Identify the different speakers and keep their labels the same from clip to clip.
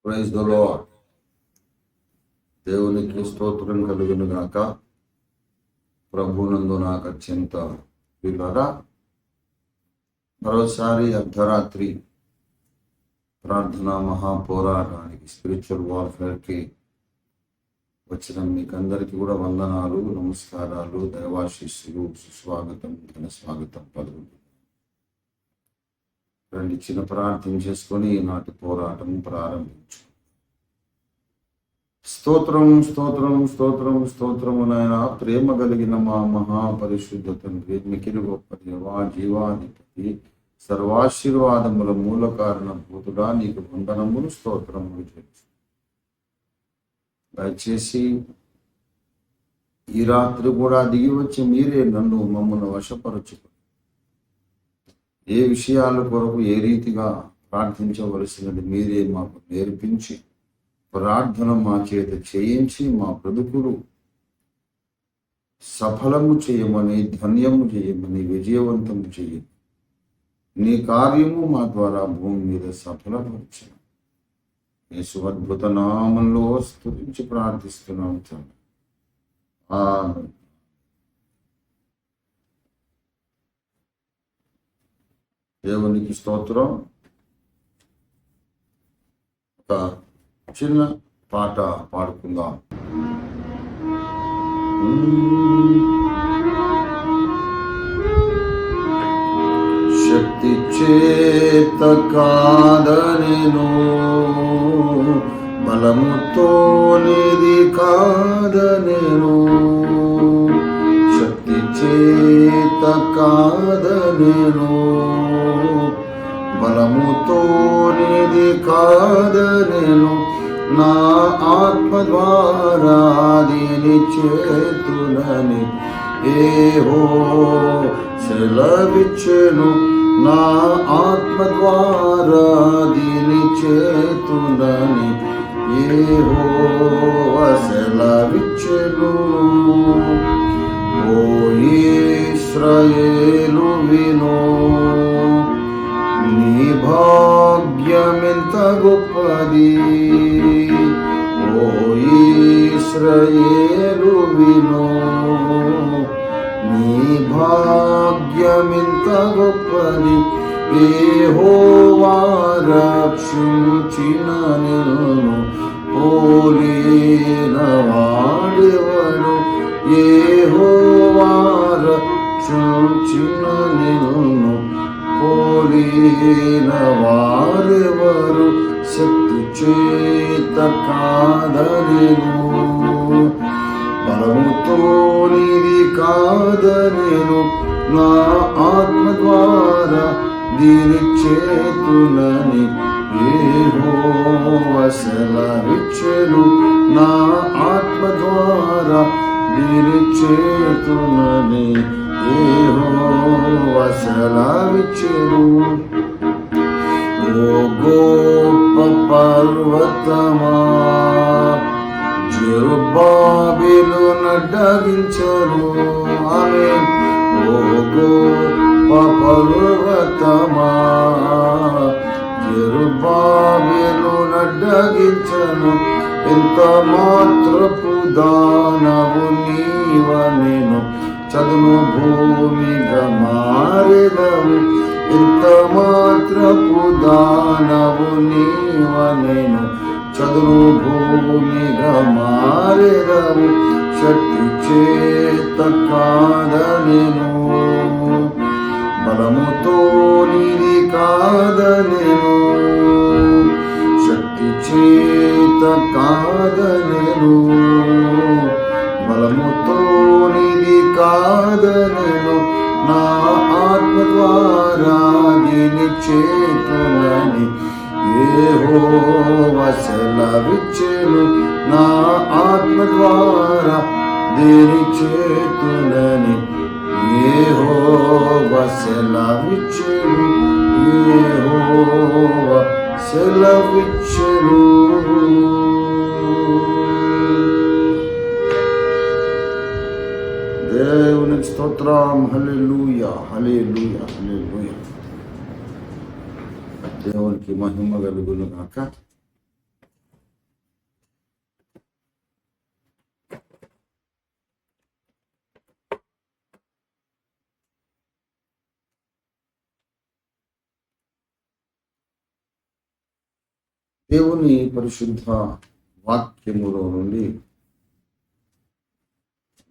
Speaker 1: Praise the lord. దేవునికి స్తోత్రం కలుగును గాక. ప్రభునందు నాకు అత్యంత ప్రియులారా, మరోసారి అర్ధరాత్రి ప్రార్థనా మహాపోరాటానికి, స్పిరిచువల్ వార్ఫేర్కి వచ్చిన మీకందరికీ కూడా వందనాలు, నమస్కారాలు, దైవాశీస్సులు, సుస్వాగతం, ఘన స్వాగతం పలుకుతుంది. రండి, చిన్న ప్రార్థన చేసుకొని ఈనాటి పోరాటం ప్రారంభించు. స్తోత్రం స్తోత్రం స్తోత్రం స్తోత్రము నాయన, ప్రేమ కలిగిన మా మహాపరిశుద్ధ తండ్రి, మికిలి గొప్ప దేవా, జీవాధిపతి, సర్వాశీర్వాదముల మూల కారణభూతుడా, నీకు వందనములు స్తోత్రములు చేసి దయచేసి ఈ రాత్రి కూడా దిగి వచ్చి మీరే మమ్మల్ని వశపరచుకు, ఏ విషయాల కొరకు ఏ రీతిగా ప్రార్థించవలసినది మీరే మాకు నేర్పించి, ప్రార్థన మా చేత చేయించి, మా బ్రతుకులు సఫలము చేయమని, ధన్యము చేయమని, విజయవంతము చేయమని, నీ కార్యము మా ద్వారా భూమి మీద సఫలపరచను. యేసు అద్భుత నామంలో స్తుతించి ప్రార్థిస్తున్నాం తండ్రి. ఆమేన్. దేవునికి స్తోత్రం. ఒక చిన్న పాట పాడుకుందాం. శక్తి చేత కాదనెను, బలముతో నిధి కాదనెను. శక్తి చేత కాదనెను, బలముతో నిధి కాదనెను. నా ఆత్మ ద్వారా దీని చేతులని యెహోవా సెలవిచ్చెను. నా ఆత్మ ద్వారా దీని చేతులని యెహోవా సెలవిచ్చెను. ఓ ఇశ్రాయేలు విను, నీ భాగ్యమెంత గొప్పది. ఓ ఇశ్రాయేలు విను, నీ భాగ్యమెంత గొప్పది. యెహోవా రక్షించిన నిన్ను పోలిన వాడెవడు. యెహోవా రక్షించిన నిన్ను పోలిన వారెవరు. శక్తి చేత కాదనెను, బలముతో నిధి కాదనెను. నా ఆత్మ ద్వారా దీని చేతులని యెహోవా సెలవిచ్చెను. నా ఆత్మ ద్వారా దీని చేతులని యెహోవా సెలవిచ్చెను. ఓ గొప్ప పర్వతమా, జెరుబ్బాబెలు నడ్డగించరు. ఆమేన్. ఓ గొప్ప పర్వతమా, జెరుబ్బాబెలు నడ్డగించను. ఎంత మాత్రపు దానవు నీవనెను, చదును భూమిగా మారెదవు. ఎంత మాత్రపు దానవు నీవనెను, చదును భూమిగా మారెదవు. శక్తి చేత కాదనెను, బలముతో నిధి కాదనెను. శక్తి చేత కాదనెను, బలముతో నిధి కాదనెను. నా ఆత్మ ద్వారా దీని చేతులని యెహోవా సెలవిచ్చెను. నా ఆత్మ ద్వారా దీని చేతులని యెహోవా సెలవిచ్చెను. యెహోవా సెలవిచ్చెను. దేవునికి స్తోత్రం. హల్లెలూయా, హల్లెలూయా, హల్లెలూయా. దేవునికి మహిమ కలుగును గాక. దేవుని పరిశుద్ధ వాక్యములో నుండి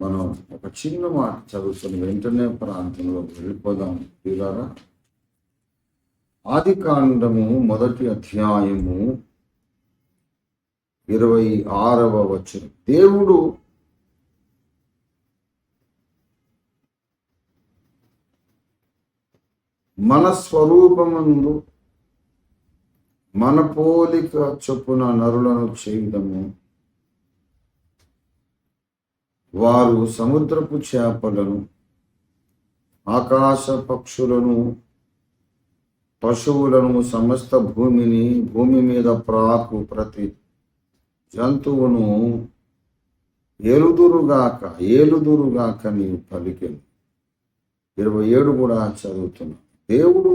Speaker 1: మనం ఒక చిన్న మాట చదువుతున్న వెంటనే ప్రాంతంలో వెళ్ళిపోదాం పిల్లారా. ఆదికాండము 1వ అధ్యాయము 26వ వచనం. దేవుడు మన స్వరూపమందు మన పోలిక చొప్పున నరులను చేయడము, వారు సముద్రపు చేపలను, ఆకాశ పక్షులను, పశువులను, సమస్త భూమి మీద ప్రాకు ప్రతి జంతువును ఏలుదురుగాక నీవు పలికెను. 27 కూడా చదువుతున్నా. దేవుడు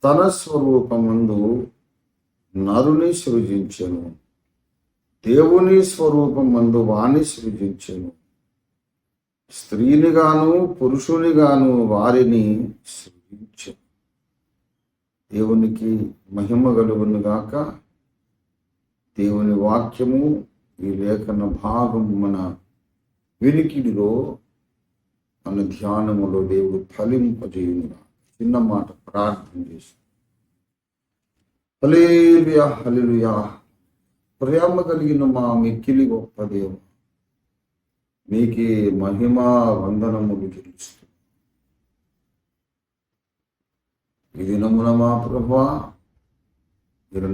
Speaker 1: తన స్వరూపమందు నరుని సృజించెను, దేవుని స్వరూపమందు వాణ్ణి సృజించెను, స్త్రీనిగాను పురుషునిగాను వారిని సృజించెను. దేవునికి మహిమ కలుగును గాక. దేవుని వాక్యము ఈ లేఖన భాగము మన వినికిడిలో, మన ధ్యానములో దేవుడు ఫలింపజేయునుగా. చిన్న మాట ప్రార్థన చేసి. హల్లెలూయా, హల్లెలూయా. ప్రేమ కలిగిన మా మిక్కిలి గొప్ప దేవ, మీకే మహిమా వందనములు చెల్లిస్తూ ఈ దినమున మా ప్రభువా, మీరు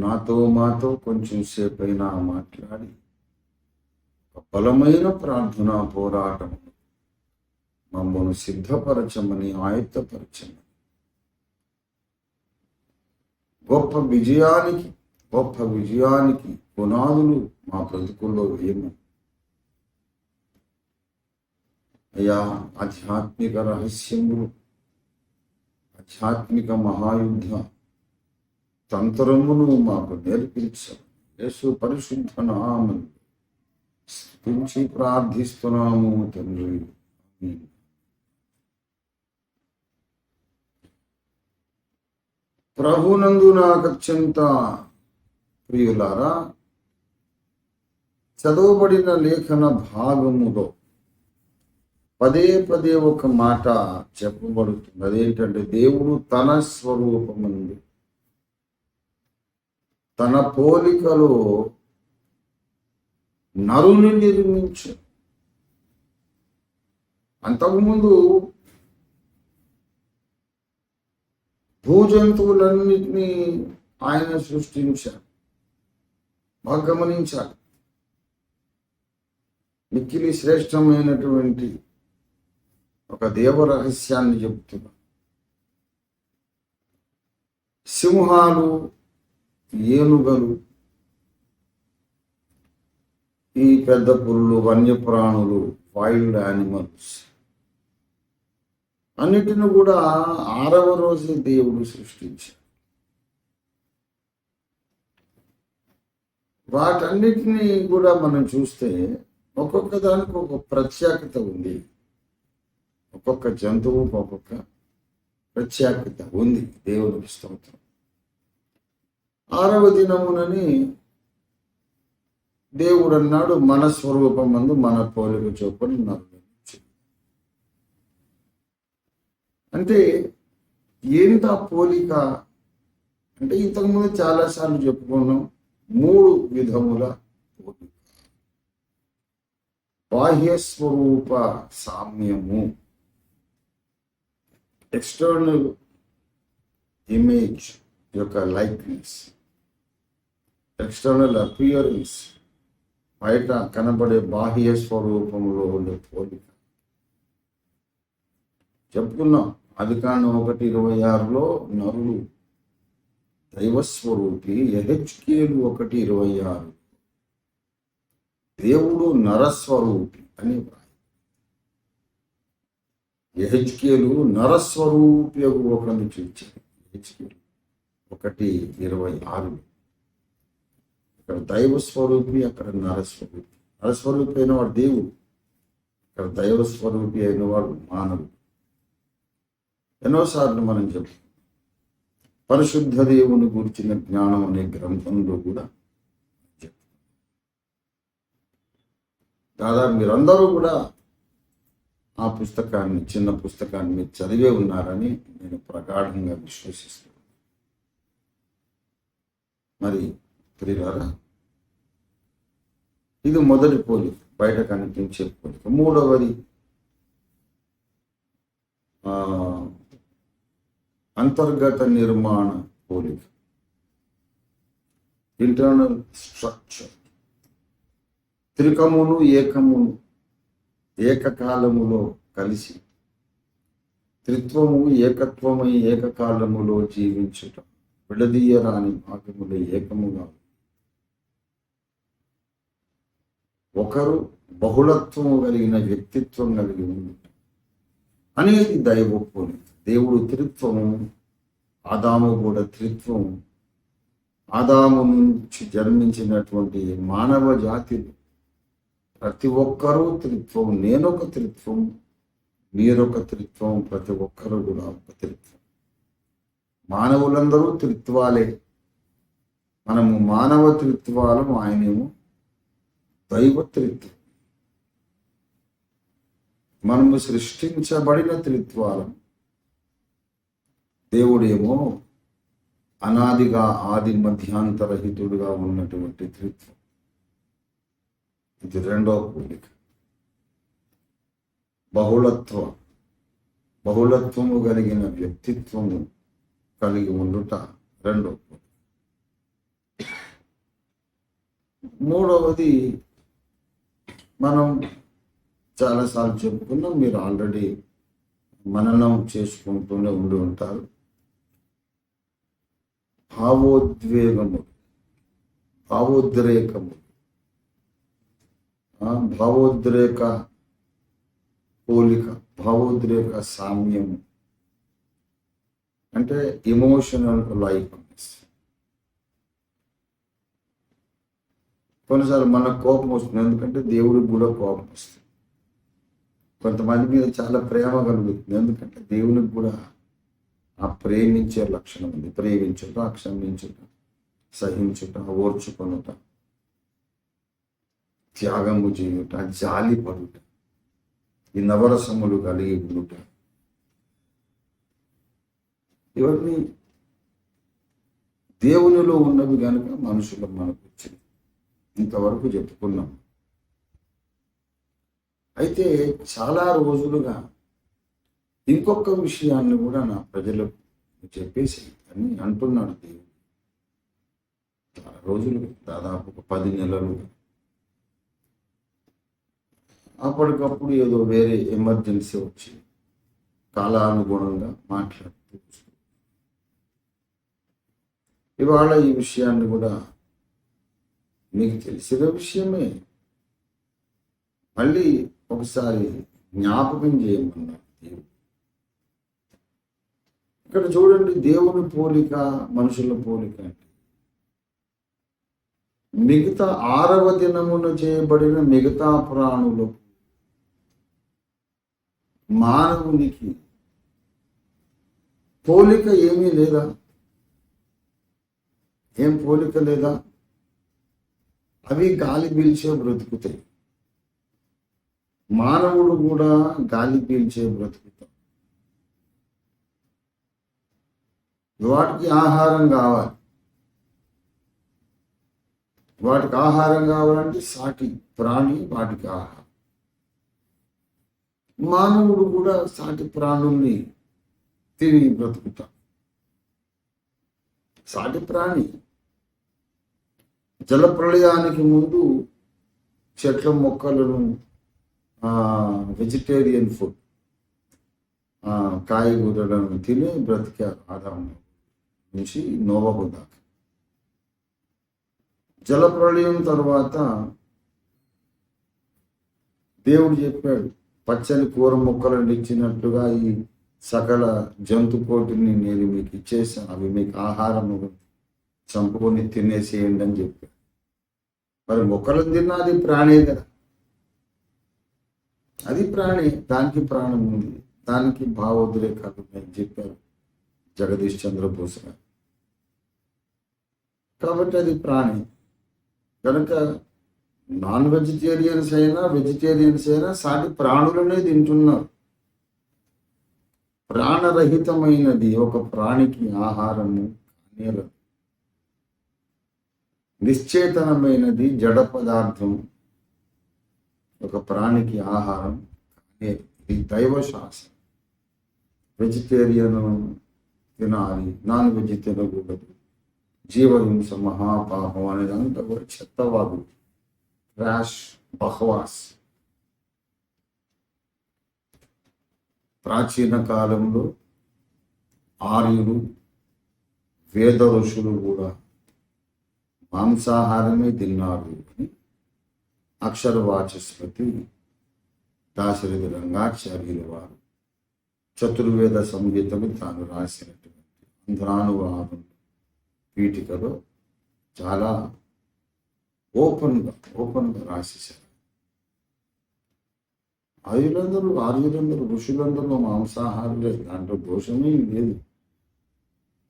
Speaker 1: మాతో కొంచెం సేపు అయినా మాట్లాడి ఒక బలమైన ప్రార్థన పోరాటం మమ్మల్ని సిద్ధపరచమని, ఆయత్తపరచమని, గొప్ప విజయానికి పునాదులు మా బ్రతుకుల్లో వేయము అయ్యా. ఆధ్యాత్మిక రహస్యములు, ఆధ్యాత్మిక మహాయుద్ధ తంత్రమును మాకు నేర్పించాము. యేసు పరిశుద్ధ నామమున స్తుతించి ప్రార్థిస్తున్నాము తండ్రి. ప్రభునందు నాకు అత్యంత ప్రియులారా, చదవబడిన లేఖన భాగములో పదే ఒక మాట చెప్పబడుతుంది. అదేంటంటే, దేవుడు తన స్వరూపమందు తన పోలికలో నరుని నిర్మించాడు. అంతకుముందు భూజంతువులన్నిటినీ ఆయన సృష్టించాడు. బాగా గమనించాలి. మిక్కిలి శ్రేష్టమైనటువంటి ఒక దేవ రహస్యాన్ని చెబుతున్నా. సింహాలు, ఏనుగలు, ఈ పెద్ద పురులు, వన్యప్రాణులు, వైల్డ్ యానిమల్స్ అన్నిటిని కూడా 6వ రోజు దేవుడు సృష్టించాడు. వాటన్నిటినీ కూడా మనం చూస్తే ఒక్కొక్క దానికి ఒక ప్రత్యేకత ఉంది. ఒక్కొక్క జంతువు ఒక్కొక్క ప్రత్యేకత ఉంది. దేవుడికి స్తోత్రం. 6వ దినమునని దేవుడు అన్నాడు, మన స్వరూపమందు మన పోలిక చొప్పున నరుని. అంటే ఏంటా పోలిక అంటే, ఇంతకుముందు చాలాసార్లు చెప్పుకున్నాం. 3 విధముల పోలిక. బాహ్య స్వరూప సామ్యము, ఎక్స్టర్నల్ ఇమేజ్ యొక్క లైక్నెస్, ఎక్స్టర్నల్ అపియరెన్స్, బయట కనబడే బాహ్య స్వరూపంలో ఉండే పోలిక చెప్పుకున్నాం. ఆదికాండం 1:26లో నరుడు దైవస్వరూపి. యెహెజ్కేలు 1:26 దేవుడు నరస్వరూపి అని వ్రాయి. యెహెజ్కేలు నరస్వరూపి ఒకరిని చూచాడు. యెహెజ్కేలు 1:26 ఇక్కడ దైవస్వరూపి, అక్కడ నరస్వరూపి. నరస్వరూపి అయిన వాడు దేవుడు, ఇక్కడ దైవస్వరూపి అయిన వాడు మానవుడు. ఎన్నోసార్లు మనం చెప్తాం. పరిశుద్ధ దేవుని గురించిన జ్ఞానం అనే గ్రంథంలో కూడా దాదాపు మీరందరూ కూడా ఆ పుస్తకాన్ని, చిన్న పుస్తకాన్ని మీరు చదివే ఉన్నారని నేను ప్రగాఢంగా విశ్వసిస్తున్నాను. మరి ప్రియులారా, ఇది మొదటి పోలిక, బయట కనిపించే పోలిక. మూడవది అంతర్గత నిర్మాణ పోలిక, ఇంటర్నల్ స్ట్రక్చర్. త్రికమును ఏకమును ఏకకాలములో కలిసి, త్రిత్వము ఏకత్వమై ఏకకాలములో జీవించుట, విడదీయరాని భాగములు ఏకముగా, ఒకరు బహుళత్వము కలిగిన వ్యక్తిత్వం కలిగి ఉండుట అనేది దైవ పోలిక. దేవుడు త్రిత్వము, ఆదాము కూడా త్రిత్వము. ఆదాము నుంచి జన్మించినటువంటి మానవ జాతిలో ప్రతి ఒక్కరూ త్రిత్వం. నేనొక త్రిత్వం, మీరొక త్రిత్వం, ప్రతి ఒక్కరు కూడా ఒక త్రిత్వం. మానవులందరూ త్రిత్వాలే. మనము మానవ త్రిత్వాలం, ఆయనేమో దైవ త్రిత్వం. మనము సృష్టించబడిన త్రిత్వాలం, దేవుడేమో అనాదిగా ఆది మధ్యాంతరహితుడుగా ఉన్నటువంటి త్రిత్వం. ఇది రెండవ పోలిక. బహుళత్వము కలిగిన వ్యక్తిత్వము కలిగి ఉండుట రెండవ పోలిక. మూడవది మనం చాలాసార్లు చెప్పుకున్నాం, మీరు ఆల్రెడీ మననం చేసుకుంటూనే ఉండి ఉంటారు. భావోద్రేకము, భావోద్రేక పోలిక, భావోద్రేక సామ్యము అంటే ఎమోషనల్ లైక్నెస్. కొన్నిసార్లు మనకు కోపం వస్తుంది, ఎందుకంటే దేవుడికి కూడా కోపం వస్తుంది. కొంతమంది మీద చాలా ప్రేమ కలుగుతుంది, ఎందుకంటే దేవునికి కూడా ఆ ప్రేమించే లక్షణం ఉంది. ప్రేమించుట, క్షమించుట, సహించుట, ఓర్చుకొనుట, త్యాగము చేయుట, జాలి పడుట, ఈ నవరసములు కలిగి ఉండుట, ఇవన్నీ దేవునిలో ఉన్నవి కనుక మనుషులు మనకు వచ్చింది. ఇంతవరకు చెప్పుకున్నాం. అయితే చాలా రోజులుగా ఇంకొక విషయాన్ని కూడా నా ప్రజలకు చెప్పేసి అని అంటున్నాడు దేవుడు. చాలా రోజులు, దాదాపు 10 నెలలు. అప్పటికప్పుడు ఏదో వేరే ఎమర్జెన్సీ వచ్చి కాలానుగుణంగా మాట్లాడుతూ ఇవాళ ఈ విషయాన్ని కూడా మీకు తెలిసిన విషయమే మళ్ళీ ఒకసారి జ్ఞాపకం చేయమన్నారు దేవుడు. ఇక్కడ చూడండి, దేవుని పోలిక, మనుషుల పోలిక అంటే మిగతా 6వ దినమున చేయబడిన మిగతా ప్రాణులకు, మానవునికి పోలిక ఏమీ లేదా? ఏం పోలిక లేదా? అవి గాలి పీల్చే బ్రతుకుతాయి. మానవుడు కూడా గాలి పీల్చే బ్రతుకుతాం. వాటికి ఆహారం కావాలి. వాటికి ఆహారం కావాలంటే సాటి ప్రాణి వాటికి ఆహారం. మానవుడు కూడా సాటి ప్రాణుల్ని తిని బ్రతుకుతాం. సాటి ప్రాణి జలప్రళయానికి ముందు చెట్ల మొక్కలను, వెజిటేరియన్ ఫుడ్, కాయగూరలను తిని బ్రతికారు ఆదాము నుంచి నోవహు దాకా. జలప్రళయం తర్వాత దేవుడు చెప్పాడు, పచ్చని కూర మొక్కలను ఇచ్చినట్లుగా ఈ సకల జంతు కోటిని నేను మీకు ఇచ్చేసాను, అవి మీకు ఆహారం చంపుకొని తినేసేయండి అని చెప్పాడు. మరి మొక్కలను తిన్నా అది ప్రాణే కదా, అది ప్రాణి, దానికి ప్రాణం ఉంది, దానికి భావోద్రేకాలు ఉన్నాయని చెప్పారు జగదీష్ చంద్రబోస్ గారు. కాబట్టి అది ప్రాణి కనుక నాన్ వెజిటేరియన్స్ అయినా వెజిటేరియన్స్ అయినా సాటి ప్రాణులనే తింటున్నారు. ప్రాణరహితమైనది ఒక ప్రాణికి ఆహారము నేల, నిశ్చేతనమైనది జడ పదార్థం ఒక ప్రాణికి ఆహారం అనేది. ఇది దైవ శాసనం. వెజిటేరియన్ తినాలి, నాన్ వెజ్ తినకూడదు, జీవహింస మహాపాపం అనేదంతా కూడా చెత్తవాదు, ట్రాష్, బహవాస్. ప్రాచీన కాలంలో ఆర్యులు, వేద ఋషులు కూడా మాంసాహారమే తిన్నారు అని అక్షర వాచస్పతి దాశరథి రంగాచార్యుల వారు చతుర్వేద సంహితను తాను రాసినటువంటి అంధ్రానువాదం పీఠికలో చాలా ఓపెన్గా రాసేశారు. ఆర్యులందరూ ఋషులందరూ మాంసాహారులే, దాంట్లో దోషమే లేదు.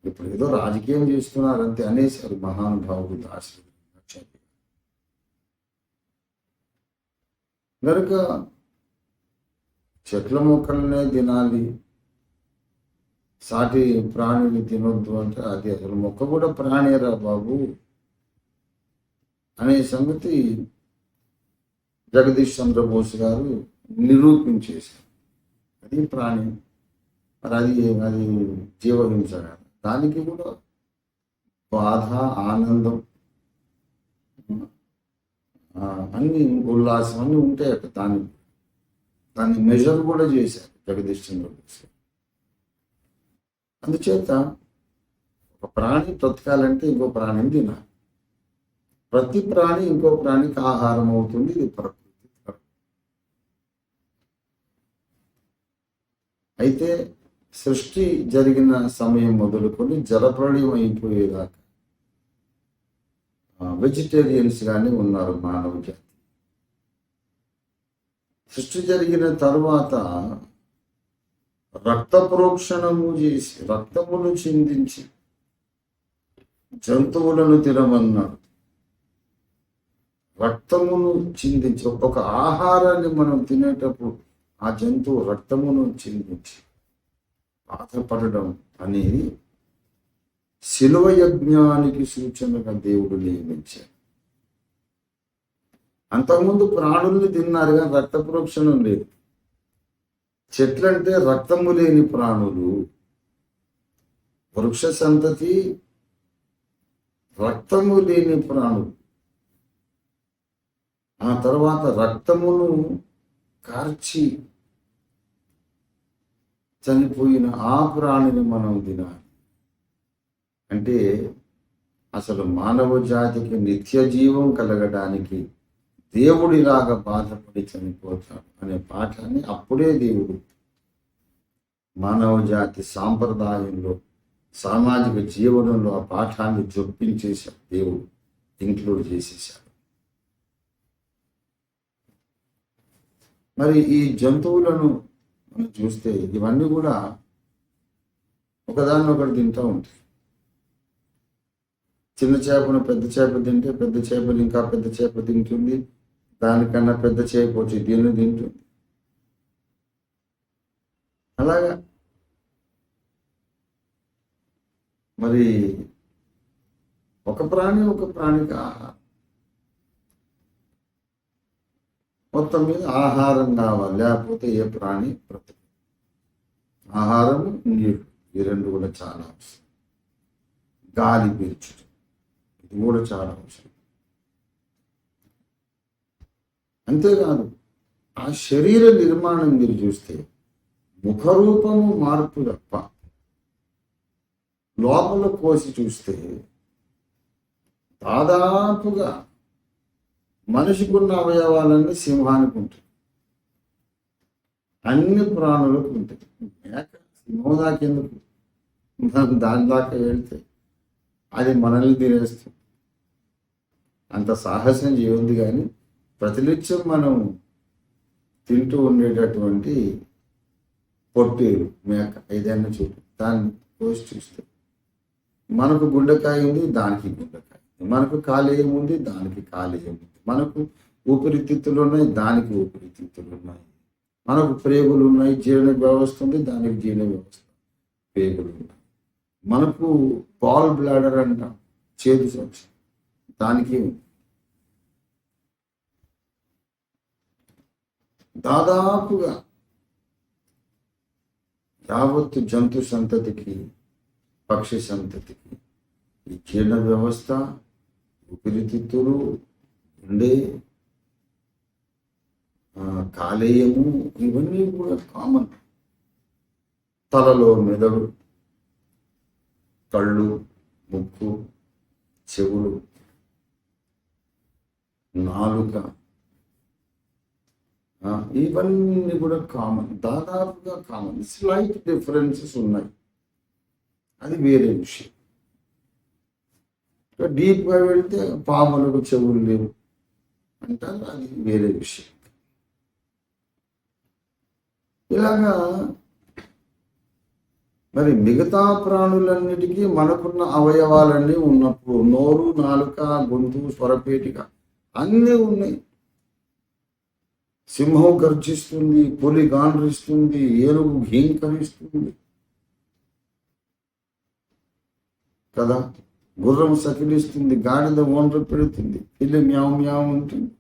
Speaker 1: ఇప్పుడు ఏదో రాజకీయం చేస్తున్నారంతే అనేసారు మహానుభావుడు దాశరథి రంగాచార్యులు. కనుక చెట్ల మొక్కలనే తినాలి, సాటి ప్రాణిని తినొద్దు అంటే అది అసలు మొక్క కూడా ప్రాణేరా బాబు అనే సంగతి జగదీష్ చంద్రబోస్ గారు నిరూపించేశారు. అది ప్రాణి, మరి అది జీవహింస కాదు. దానికి కూడా బాధ, ఆనందం, అన్ని ఉల్లాసం అన్నీ ఉంటాయట. దాన్ని మెజర్ కూడా చేశారు జగదీష్ చంద్రబోస్. అందుచేత ఒక ప్రాణి బ్రతకాలంటే ఇంకో ప్రాణిని తినాలి. ప్రతి ప్రాణి ఇంకో ప్రాణికి ఆహారం అవుతుంది. ఇది ప్రకృతి. అయితే సృష్టి జరిగిన సమయం మొదలుకొని జలప్రళయం అయిపోయేదాకా వెజిటేరియన్స్ గానే ఉన్నారు మానవ జాతి. సృష్టి జరిగిన తరువాత రక్త ప్రోక్షణము చేసి, రక్తమును చిందించి జంతువులను తినమన్నాడు. రక్తమును చిందించి, ఒక ఆహారాన్ని మనం తినేటప్పుడు ఆ జంతువు రక్తమును చిందించి బాధపడడం అనేది శిలువ యజ్ఞానికి సూచనగా దేవుడు నియమించాడు. అంతకుముందు ప్రాణుల్ని తిన్నారు కానీ రక్త ప్రోక్షణం లేదు. చెట్లంటే రక్తము లేని ప్రాణులు. వృక్ష సంతతి రక్తము లేని ప్రాణులు. ఆ తర్వాత రక్తమును కార్చి చనిపోయిన ఆ ప్రాణిని మనం తినాలి. అంటే అసలు మానవ జాతికి నిత్య జీవం కలగడానికి దేవుడిలాగా బాధపడి చనిపోతాడు అనే పాఠాన్ని అప్పుడే దేవుడు మానవ జాతి సాంప్రదాయంలో, సామాజిక జీవనంలో ఆ పాఠాన్ని జొప్పించేశాడు. దేవుడు ఇంక్లూడ్ చేసేసాడు. మరి ఈ జంతువులను మనం చూస్తే ఇవన్నీ కూడా ఒకదాన్ని ఒకటి తింటూ ఉంటాయి. చిన్న చేపను పెద్ద చేప తింటే పెద్ద చేపలు ఇంకా పెద్ద చేప తింటుంది, దానికన్నా పెద్ద చేప వచ్చి దీన్ని తింటుంది. అలాగా మరి ఒక ప్రాణికి ఆహారం, మొత్తం మీద ఆహారం కావాలి, లేకపోతే ఏ ప్రాణి బ్రతకదు. ఆహారం, నీరు, ఈ రెండు కూడా చాలా అవసరం. గాలి పీల్చడం, ఇది కూడా చాలా అవసరం. అంతేకాదు ఆ శరీర నిర్మాణం మీరు చూస్తే ముఖరూపము మార్పు తప్ప లోపల కోసి చూస్తే దాదాపుగా మనిషికున్న అవయవాలన్నీ సింహానికి ఉంటాయి, అన్ని ప్రాణులకు ఉంటాయి. మేక సింహం దాకెందుకు, దాని దాకా వెళ్తే అది మనల్ని తినేస్తుంది. అంత సాహసం చేయంది. కానీ ప్రతినిత్యం మనం తింటూ ఉండేటటువంటి పొట్టేలు, మేక, ఏదైనా చూడు, దాన్ని కోసి చూస్తే మనకు గుండెకాయ ఉంది, దానికి గుండెకాయ, మనకు కాలేయం ఉంది, దానికి కాలేయం ఉంది, మనకు ఊపిరితిత్తులు ఉన్నాయి, దానికి ఊపిరితిత్తులు ఉన్నాయి. మనకు ప్రేగులు ఉన్నాయి, జీర్ణ వ్యవస్థ ఉంది, దానికి జీర్ణ వ్యవస్థ, ప్రేగులు ఉన్నాయి. మనకు పాల్ బ్లాడర్ అంటాం, చేదు సంచి, దానికి ఉంది. దాదాపుగా యావత్తు జంతు సంతతికి, పక్షి సంతతికి ఈ జీర్ణ వ్యవస్థ, ఊపిరితిత్తులు, గుండె, కాలేయము, ఇవన్నీ కూడా కామన్. తలలో మెదడు, కళ్ళు, ముక్కు, చెవులు, నాలుక, ఇవన్నీ కూడా కామన్, దాదాపుగా కామన్. స్లైట్ డిఫరెన్సెస్ ఉన్నాయి, అది వేరే విషయం. డీప్గా వెళ్తే పాములకు చెవులు లేవు అంటారు, అది వేరే విషయం. ఇలాగా మరి మిగతా ప్రాణులన్నిటికీ మనకున్న అవయవాలన్నీ ఉన్నప్పుడు నోరు, నాలుక, గొంతు, స్వరపేటిక అన్నీ ఉన్నాయి. సింహం గర్జిస్తుంది, పులి గాండ్రిస్తుంది, ఏనుగు ఘీంకరిస్తుంది కదా, గుర్రం సకిలిస్తుంది, గాడిద ఓండ్ర పెడుతుంది, పిల్లి మ్యావ్ మ్యావ్ ఉంటుంది.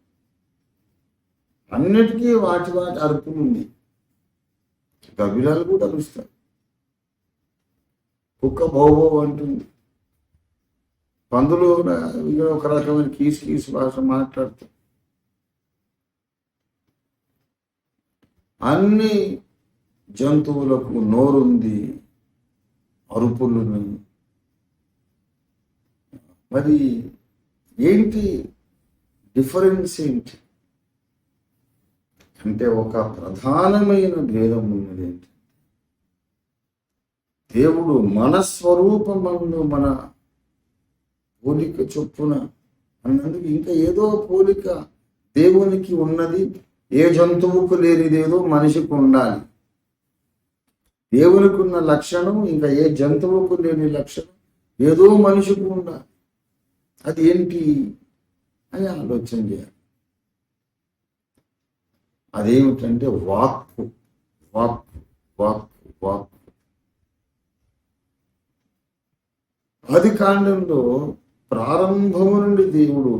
Speaker 1: అన్నిటికీ వాటి వాటి అరుపులు ఉంది. గబ్బిలాలు కూడా అరుస్తాయి, కుక్క బౌబో అంటుంది, పందులు ఒక రకమైన కీసు కీసు భాష మాట్లాడతాయి. అన్ని జంతువులకు నోరుంది, అరుపులున్నాయి. మరి ఏంటి డిఫరెన్స్ ఏంటి అంటే, ఒక ప్రధానమైన భేదం ఉన్నది ఏంటి, దేవుడు మన స్వరూపమందు మన పోలిక చొప్పున అన్నందుకు ఇంకా ఏదో పోలిక దేవునికి ఉన్నది. ఏ జంతువుకు లేనిదేదో మనిషికి ఉండాలి. దేవునికి ఉన్న లక్షణం ఇంకా ఏ జంతువుకు లేని లక్షణం ఏదో మనిషికి ఉండాలి. అది ఏంటి అని ఆలోచన చేయాలి. అదేమిటంటే వాక్కు, వాక్కు, వాక్కు, వాక్కు. ఆది కాండంలో ప్రారంభము నుండి దేవుడు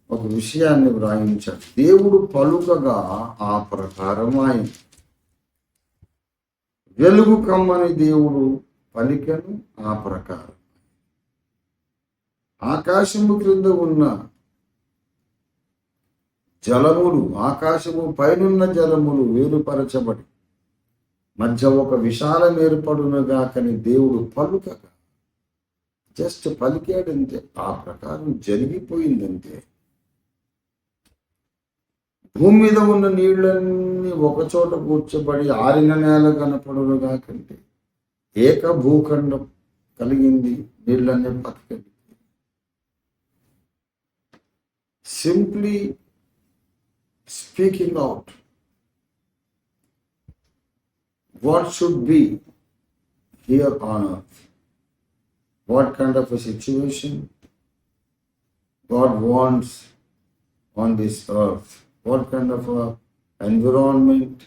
Speaker 1: ఒక విషయాన్ని వ్రాయించాడు. దేవుడు పలుకగా ఆ ప్రకారం ఆయన వెలుగు కమ్మని దేవుడు పలికెను, ఆ ప్రకారం. ఆకాశము క్రింద ఉన్న జలములు, ఆకాశము పైనున్న జలములు వేరుపరచబడి మధ్య ఒక విశాలం ఏర్పడునుగాకని దేవుడు పలుకగా, జస్ట్ పలికాడంతే, ఆ ప్రకారం జరిగిపోయిందంతే. భూమి మీద ఉన్న నీళ్ళన్నీ ఒకచోట కూర్చోబడి ఆరిన నేల కనపడునుగా కంటే ఏక భూఖండం కలిగింది, నీళ్ళన్నీ పక్కకి. Simply speaking out what should be here on earth, what kind of a situation God wants on this earth, what kind of a environment,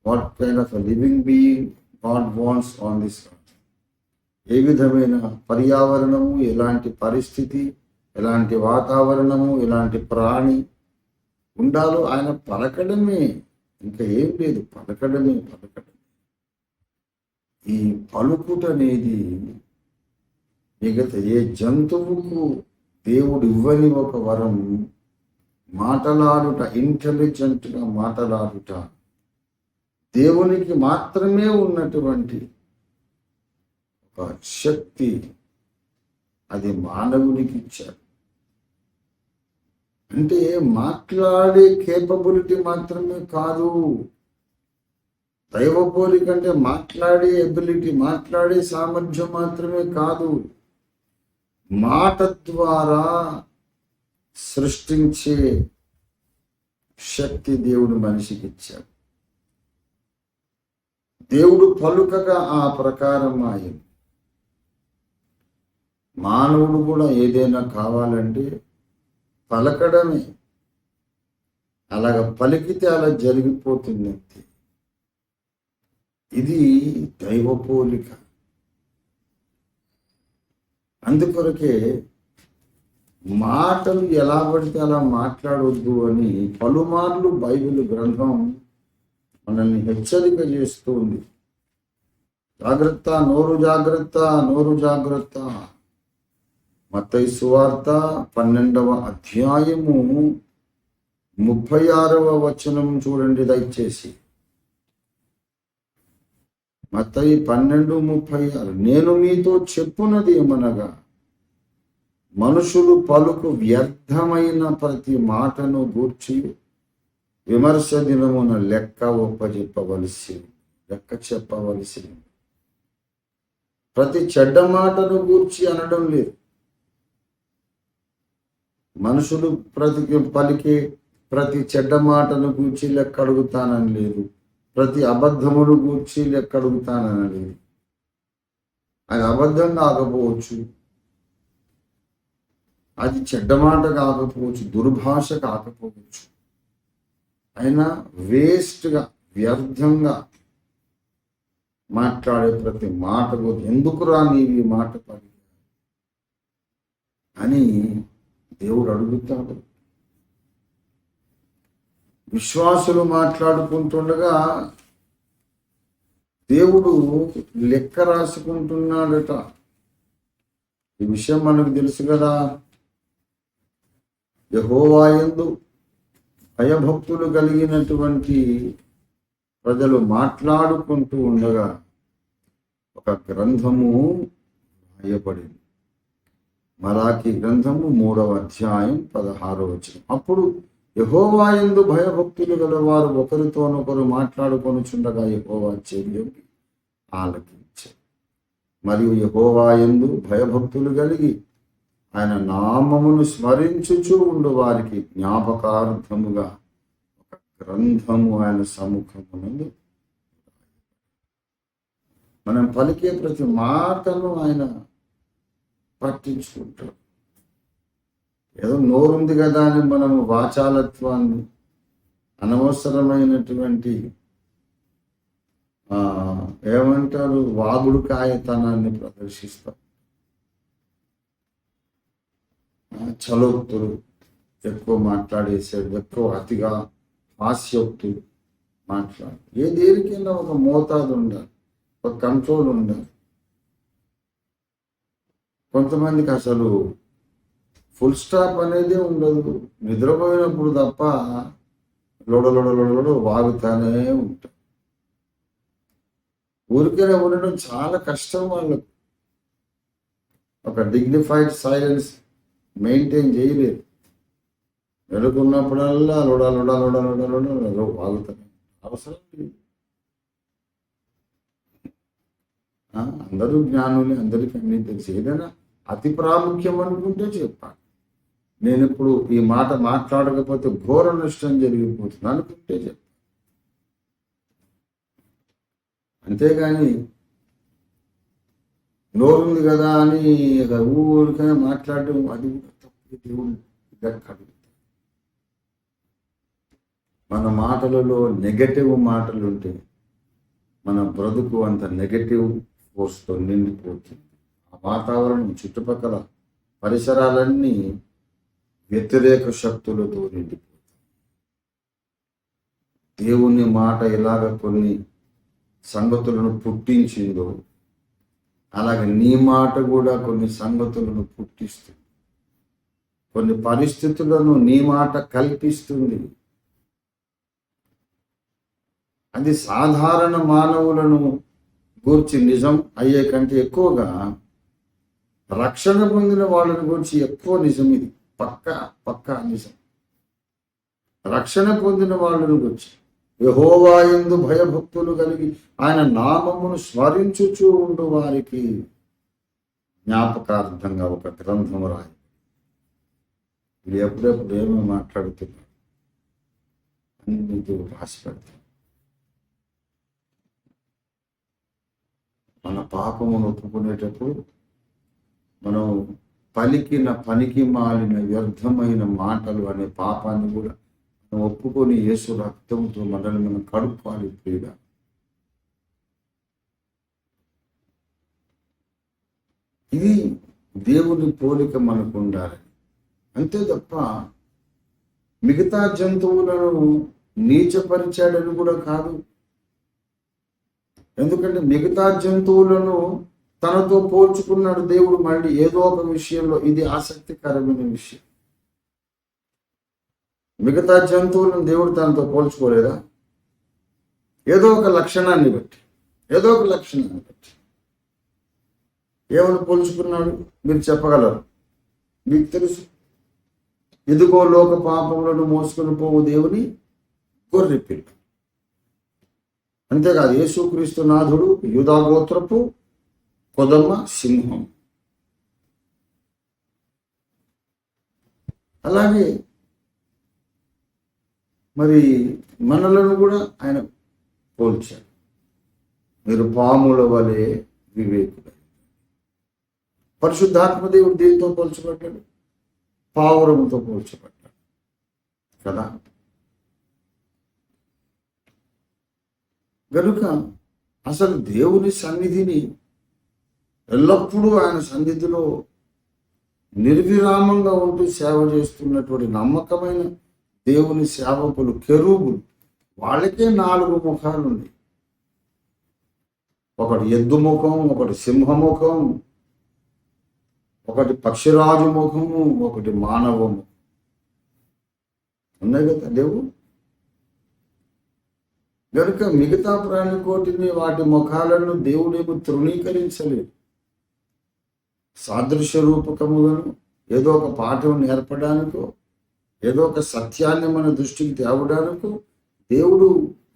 Speaker 1: what kind of a living being God wants on this earth. ఏ విధమైన పర్యావరణము, ఎలాంటి పరిస్థితి, ఎలాంటి వాతావరణము, ఎలాంటి ప్రాణి ఉండాలో ఆయన పలకడమే, ఇంకా ఏం లేదు, పలకడమే, పలకడమే. ఈ పలుకుట అనేది మిగతా ఏ జంతువుకు దేవుడు ఇవ్వని ఒక వరం. మాటలాడుట, ఇంటెలిజెంట్గా మాటలాడుట దేవునికి మాత్రమే ఉన్నటువంటి ఒక శక్తి. అది మానవునికి ఇచ్చాడు. అంటే మాట్లాడే కేపబిలిటీ మాత్రమే కాదు, దైవ పోలిక అంటే మాట్లాడే ఎబిలిటీ, మాట్లాడే సామర్థ్యం మాత్రమే కాదు, మాట ద్వారా సృష్టించే శక్తి దేవుడు మనిషికి ఇచ్చాడు. దేవుడు పలుకగా ఆ ప్రకారం ఆయన. మానవుడు కూడా ఏదైనా కావాలంటే పలకడమే. అలాగ పలికితే అలా జరిగిపోతుంది అంతే. ఇది దైవ పోలిక. అందుకొరకే మాటలు ఎలా పడితే అలా మాట్లాడొద్దు అని పలుమార్లు బైబిల్ గ్రంథం మనల్ని హెచ్చరిక చేస్తూ ఉంది. జాగ్రత్త, నోరు జాగ్రత్త, నోరు జాగ్రత్త. మత్తయి సువార్త 12వ అధ్యాయము 36వ వచనం చూడండి దయచేసి. మత్తయి 12:36. నేను మీతో చెప్పున్నది ఏమనగా, మనుషులు పలుకు వ్యర్థమైన ప్రతి మాటను గూర్చి విమర్శ దినమున లెక్క చెప్పవలసి. ప్రతి చెడ్డ మాటను గూర్చి అనడం లేదు. మనుషులు పలికే ప్రతి చెడ్డ మాటను గూర్చి లెక్క అడుగుతానని లేదు. ప్రతి అబద్ధమును గూర్చి లెక్క అడుగుతానని లేదు. అది అబద్ధం కాకపోవచ్చు, అది చెడ్డ మాట కాకపోవచ్చు, దుర్భాష కాకపోవచ్చు, అయినా వేస్ట్గా, వ్యర్థంగా మాట్లాడే ప్రతి మాట ఎందుకురా నీవి మాట పడి అని దేవుడు అడుగుతాడు. విశ్వాసులు మాట్లాడుకుంటుండగా దేవుడు లెక్క రాసుకుంటున్నాడట. ఈ విషయం మనకు తెలుసు కదా. యెహోవాయందు భయభక్తులు కలిగినటువంటి ప్రజలు మాట్లాడుకుంటూ ఉండగా ఒక గ్రంథము రాయబడింది. మలాకి గ్రంథము 3వ అధ్యాయం 16వ వచనం. అప్పుడు యెహోవాయందు భయభక్తులు గలవారు ఒకరితోనొకరు మాట్లాడుకొనుచుండగా యెహోవా చెవియొగ్గి ఆలకించారు. మరియు యెహోవాయందు భయభక్తులు కలిగి ఆయన నామమును స్మరించుచూ ఉండు వారికి జ్ఞాపకార్థముగా ఒక గ్రంథము ఆయన సముఖమునందు. మనం పలికే ప్రతి మాటను ఆయన పట్టించుకుంటాడు. ఏదో నోరుంది కదా అని మనము వాచాలత్వాన్ని, అనవసరమైనటువంటి ఏమంటారు వాగుడుకాయతనాన్ని ప్రదర్శిస్తాం. చలోక్తులు ఎక్కువ మాట్లాడేసాడు, ఎక్కువ అతిగా హాస్యోక్తులు మాట్లాడు. దేనికైనా ఒక మోతాదు ఉండాలి, ఒక కంట్రోల్ ఉండాలి. కొంతమందికి అసలు ఫుల్ స్టాప్ అనేది ఉండదు. నిద్రపోయినప్పుడు తప్ప లొడలొడలొడలో వాగుతానే ఉంటారు. ఊరికైనా ఉండడం చాలా కష్టం వాళ్ళకు. ఒక డిగ్నిఫైడ్ సైలెన్స్ మెయింటైన్ చేయలేదు. వెలుగున్నప్పుడల్లా లొడలొడలొడలొడలో వాగుతారు. అవసరం లేదు. అందరూ జ్ఞానులే, అందరికీ అన్నీ తెలిసి. ఏదైనా అతి ప్రాముఖ్యం అనుకుంటే చెప్పాలి. నేను ఇప్పుడు ఈ మాట మాట్లాడకపోతే ఘోర నష్టం జరిగిపోతుంది అనుకుంటే చెప్పాలి. అంతేగాని నోరుంది కదా అని ఊరికైనా మాట్లాడడం అది కూడా తప్పు. దేవుడు అడుగుతాడు. మన మాటలలో నెగటివ్ మాటలు ఉంటే మన బ్రతుకు అంత నెగటివ్ ఫోర్స్తో నిండిపోతుంది. ఆ వాతావరణం, చుట్టుపక్కల పరిసరాలన్నీ వ్యతిరేక శక్తులతో నిండిపోతాయి. దేవుని మాట ఎలాగ కొన్ని సంగతులను పుట్టించిందో అలాగే నీ మాట కూడా కొన్ని సంగతులను పుట్టిస్తుంది. కొన్ని పరిస్థితులను నీ మాట కల్పిస్తుంది. అది సాధారణ మానవులను గూర్చి నిజం అయ్యే కంటే ఎక్కువగా రక్షణ పొందిన వాళ్ళని గురించి ఎక్కువ నిజం. ఇది పక్కా నిజం. రక్షణ పొందిన వాళ్ళని గురించి యెహోవా యందు భయభక్తులు కలిగి ఆయన నామమును స్మరించుచూ ఉండు వారికి జ్ఞాపకార్థంగా ఒక గ్రంథం రాయి. ఇది ఎప్పుడెప్పుడు ఏమో మాట్లాడుతున్నారు అన్నిటికీ రాసి పెడతారు. మన పాపమును ఒప్పుకునేటప్పుడు మనం పలికిన పనికి మాలిన వ్యర్థమైన మాటలు అనే పాపాన్ని కూడా మనం ఒప్పుకొని యేసు రక్తంతో మనల్ని మనం కడుక్కోవాలి. ప్రియుడా, ఇది దేవుని పోలిక మనకు ఉండాలి. అంతే తప్ప మిగతా జంతువులను నీచపరిచాడని కూడా కాదు. ఎందుకంటే మిగతా జంతువులను తనతో పోల్చుకున్నాడు దేవుడు. మళ్ళీ ఏదో ఒక విషయంలో ఇది ఆసక్తికరమైన విషయం. మిగతా జంతువులను దేవుడు తనతో పోల్చుకోలేదా? ఏదో ఒక లక్షణాన్ని బట్టి ఏమని పోల్చుకున్నాడు మీరు చెప్పగలరు? మీకు తెలుసు. ఇదిగో లోక పాపములను మోసుకొని పోవు దేవుని గొర్రె పిల్ల. అంతేకాదు, యేసుక్రీస్తు నాథుడు యూదా గోత్రపు కొదమ సింహం. అలాగే మరి మనలను కూడా ఆయన పోల్చాడు. మీరు పాముల వలె వివేకులు. పరిశుద్ధాత్మ దేవుడు దేనితో పోల్చబడ్డాడు? పావురముతో పోల్చబడ్డాడు కదా. కనుక అసలు దేవుని సన్నిధిని ఎల్లప్పుడూ ఆయన సన్నిధిలో నిర్విరామంగా ఉంటూ సేవ చేస్తున్నటువంటి నమ్మకమైన దేవుని సేవకులు కెరూబులు, వాళ్ళకే 4 ముఖాలు ఉన్నాయి. ఒకటి ఎద్దు ముఖం, ఒకటి సింహముఖం, ఒకటి పక్షిరాజు ముఖము, ఒకటి మానవ ముఖం ఉన్నాయి కదా దేవుడు. కనుక మిగతా ప్రాణికోటిని వాటి ముఖాలను దేవుడేమో తృణీకరించలేదు. సాదృశ్య రూపకములను ఏదో ఒక పాఠం నేర్పడానికో, ఏదో ఒక సత్యాన్ని మన దృష్టికి తేవడానికో దేవుడు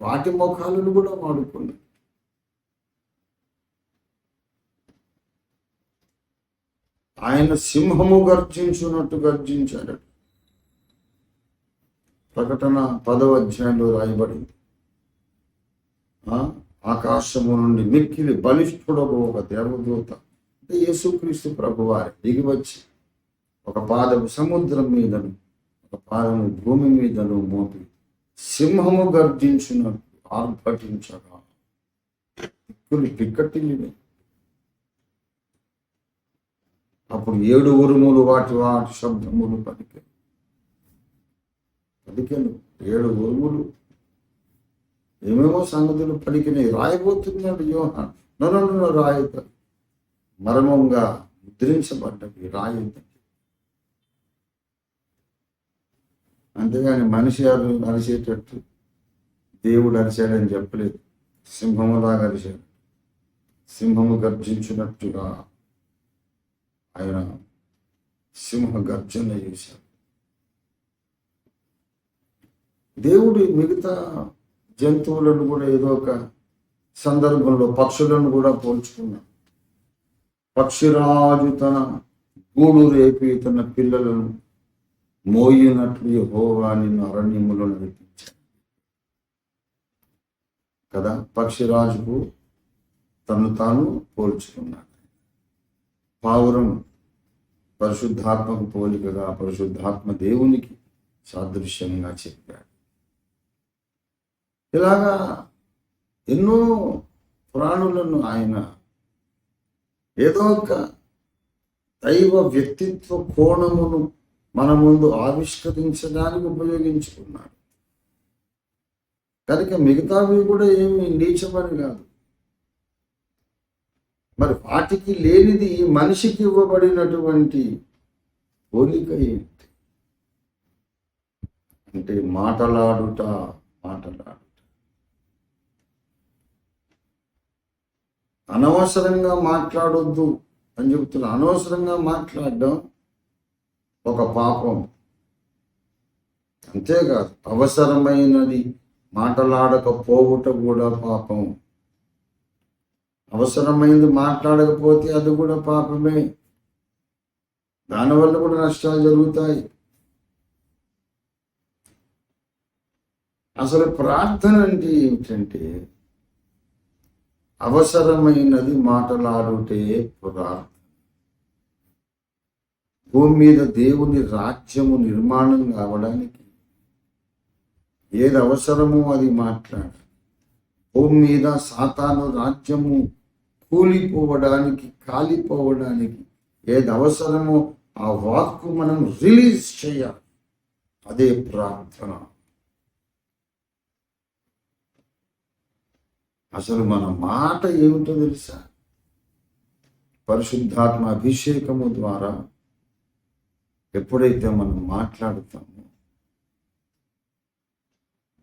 Speaker 1: వాటి ముఖాలను కూడా వాడుకున్నాడు. ఆయన సింహము గర్జించున్నట్టు గర్జించాడు. ప్రకటన 10వ అధ్యాయంలో రాయబడింది. ఆకాశము నుండి మిక్కిలి బలిష్ఠుడకు ఒక దేవదూత, అంటే యేసుక్రీస్తు ప్రభువారి దిగి వచ్చి ఒక పాదము సముద్రం మీదను ఒక పాదము భూమి మీదను మోపి సింహము గర్జించినట్టు ఆర్భటించగా దిక్కులు పిక్కటిల్లినాయి. అప్పుడు 7 ఉరుములు వాటి శబ్దములు పలికెను. 7 ఉరుములు ఏమేమో సంగతులు పలికినాయి. రాయబోతున్నాడు యోహాను. నన్ను రాయొద్దు, మర్మంగా ముద్రించబడ్డవి రాయొద్దు. అంతేగాని మనిషి అరిచేటట్టు దేవుడు అరిచాడని చెప్పలేదు. సింహములాగా అరిచాడు. సింహము గర్జించినట్టుగా ఆయన సింహ గర్జన చేశాడు. దేవుడు మిగతా జంతువులను కూడా ఏదో ఒక సందర్భంలో పక్షులను కూడా పోల్చుకున్నాడు. పక్షిరాజు తన గూడు రేపి తన పిల్లలను మోయినట్లు యెహోవా నిన్ను అరణ్యములో నడిపించాడు కదా. పక్షిరాజుకు తను తాను పోల్చుకున్నాడు. పావురం పరిశుద్ధాత్మకు పోలికగా పరిశుద్ధాత్మ దేవునికి సాదృశ్యంగా చెప్పాడు. ఇలాగా ఎన్నో ప్రాణులను ఆయన ఏదో ఒక దైవ వ్యక్తిత్వ కోణమును మన ముందు ఆవిష్కరించడానికి ఉపయోగించుకున్నాడు. కనుక మిగతావి కూడా ఏమి నీచమని కాదు. మరి వాటికి లేనిది మనిషికి ఇవ్వబడినటువంటి పోలిక ఏంటి అంటే మాటలాడుట. అనవసరంగా మాట్లాడొద్దు అని చెబుతున్నా. అనవసరంగా మాట్లాడడం ఒక పాపం. అంతేకాదు, అవసరమైనది మాట్లాడకపోవుట కూడా పాపం. అవసరమైనది మాట్లాడకపోతే అది కూడా పాపమే. దానివల్ల కూడా నష్టాలు జరుగుతాయి. అసలు ప్రార్థన అంటే ఏమిటంటే అవసరమైనది మాట్లాడుటే ప్రార్థన. భూమి మీద దేవుని రాజ్యము నిర్మాణం కావడానికి ఏది అవసరమో అది మాట్లాడాలి. భూమి మీద సాతాను రాజ్యము కూలిపోవడానికి, కాలిపోవడానికి ఏది అవసరమో ఆ వాక్కు మనం రిలీజ్ చేయాలి. అదే ప్రార్థన. అసలు మన మాట ఏమిటో తెలుసా? పరిశుద్ధాత్మ అభిషేకము ద్వారా ఎప్పుడైతే మనం మాట్లాడుతామో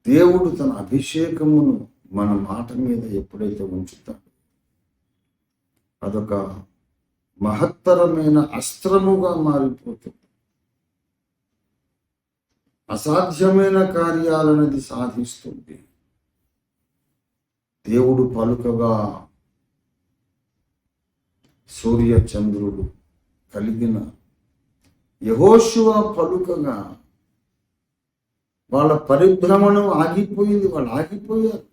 Speaker 1: దేవుడు తన అభిషేకమును మన మాట మీద ఎప్పుడైతే ఉంచుతాడో అదొక మహత్తరమైన అస్త్రముగా మారిపోతుంది. అసాధ్యమైన కార్యాలనేది సాధిస్తుంది. దేవుడు పలుకగా సూర్య చంద్రుడు కలిగిన యెహోషువ పలుకగా వాళ్ళ పరిభ్రమణం ఆగిపోయింది. వాళ్ళు ఆగిపోయారు.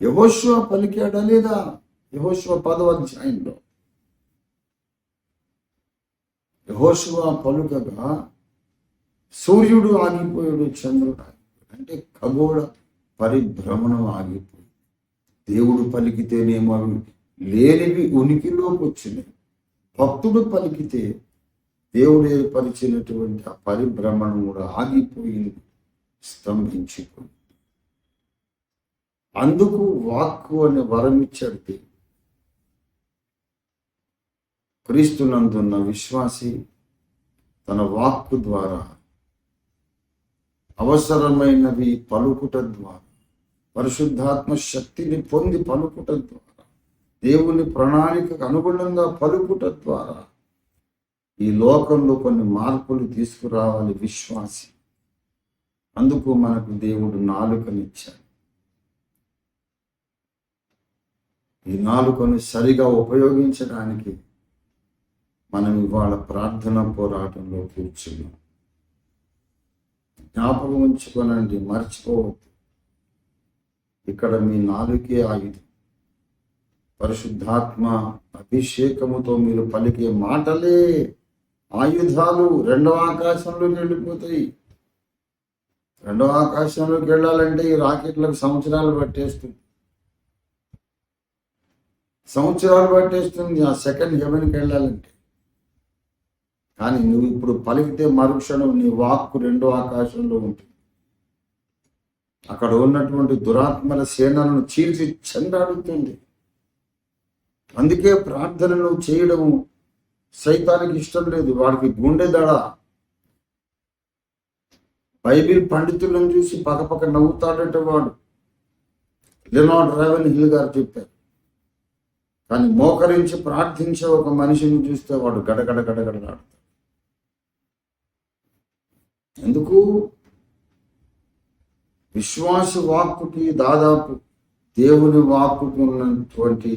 Speaker 1: యెహోషువ పలికాడా లేదా? యెహోషువ 10వ అధ్యాయంలో యెహోషువ పలుకగా సూర్యుడు ఆగిపోయాడు, చంద్రుడు ఆగిపోయాడు. అంటే ఖగోళ పరిభ్రమణం ఆగిపోయింది. దేవుడు పలికితేనేమో అవి లేనివి ఉనికిలోకి వచ్చినాయి. భక్తుడు పలికితే దేవుడు ఏర్పరిచినటువంటి ఆ పరిభ్రమణం కూడా ఆగిపోయింది, స్తంభించిపోయింది. అందుకు వాక్కు అనే వరం ఇచ్చాడు దేవుడు. క్రీస్తునందున్న విశ్వాసి తన వాక్కు ద్వారా అవసరమైనవి పలుకుట ద్వారా, పరిశుద్ధాత్మ శక్తిని పొంది పలుకుట ద్వారా, దేవుని ప్రణాళికకు అనుగుణంగా పలుకుట ద్వారా ఈ లోకంలో కొన్ని మార్పులు తీసుకురావాలి విశ్వాసి. అందుకు మనకు దేవుడు నాలుకనిచ్చాడు. ఈ నాలుకను సరిగా ఉపయోగించడానికి మనం ఇవాళ ప్రార్థన పోరాటంలో కూర్చున్నాం. జ్ఞాపకం ఉంచుకోనండి, మర్చిపోవద్దు. ఇక్కడ మీ నాలుకే ఆయుధం. పరిశుద్ధాత్మ అభిషేకముతో మీరు పలికే మాటలే ఆయుధాలు. రెండవ ఆకాశంలోకి వెళ్ళిపోతాయి. రెండవ ఆకాశంలోకి వెళ్ళాలంటే ఈ రాకెట్లకు సంవత్సరాలు పట్టేస్తుంది. ఆ సెకండ్ హెవెన్కి వెళ్ళాలంటే. కానీ నువ్వు ఇప్పుడు పలికితే మరుక్షణం నీ వాక్కు రెండో ఆకాశంలో ఉంటుంది. అక్కడ ఉన్నటువంటి దురాత్మల సేనలను చీల్చి చెండాడుతుంది. అందుకే ప్రార్థనలు చేయడము సైతానికి ఇష్టం లేదు. వాడికి గుండె దడ. బైబిల్ పండితులను చూసి పక్కపక్క నవ్వుతాడంటే వాడు. లెనార్డ్ రావెన్ హిల్ గారు చెప్పారు. కానీ మోకరించి ప్రార్థించే ఒక మనిషిని చూస్తే వాడు గడగడ గడగడలాడుతాడు. ఎందుకు? విశ్వాస వాక్కుకి దాదాపు దేవుని వాక్కుకి ఉన్నటువంటి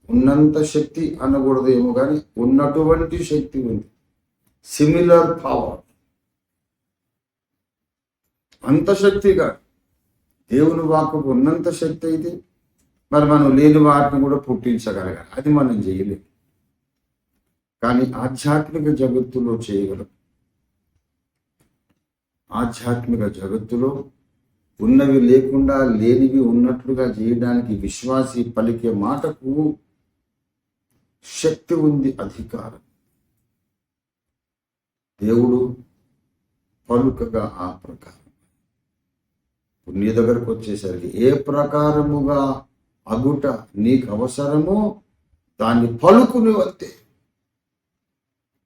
Speaker 1: ఉన్నంత శక్తి అనకూడదేమో, కానీ ఉన్నటువంటి శక్తి ఉంది. Similar power. అంత శక్తిగా దేవుని వాక్కుకు ఉన్నంత శక్తి అయితే మరి మనం లేని వాటిని కూడా పుట్టించగలగాలి. అది మనం చేయలేము. కానీ ఆధ్యాత్మిక జగత్తులో చేయగలం. ఆధ్యాత్మిక జగత్తులో ఉన్నవి లేకుండా లేనివి ఉన్నట్లుగా చేయడానికి విశ్వాసి పలికే మాటకు శక్తి ఉంది, అధికారం. దేవుడు పలుకగా ఆ ప్రకారం. నీ దగ్గరకు వచ్చేసరికి ఏ ప్రకారముగా అగుట నీకు అవసరమో దాన్ని పలుకుని వస్తే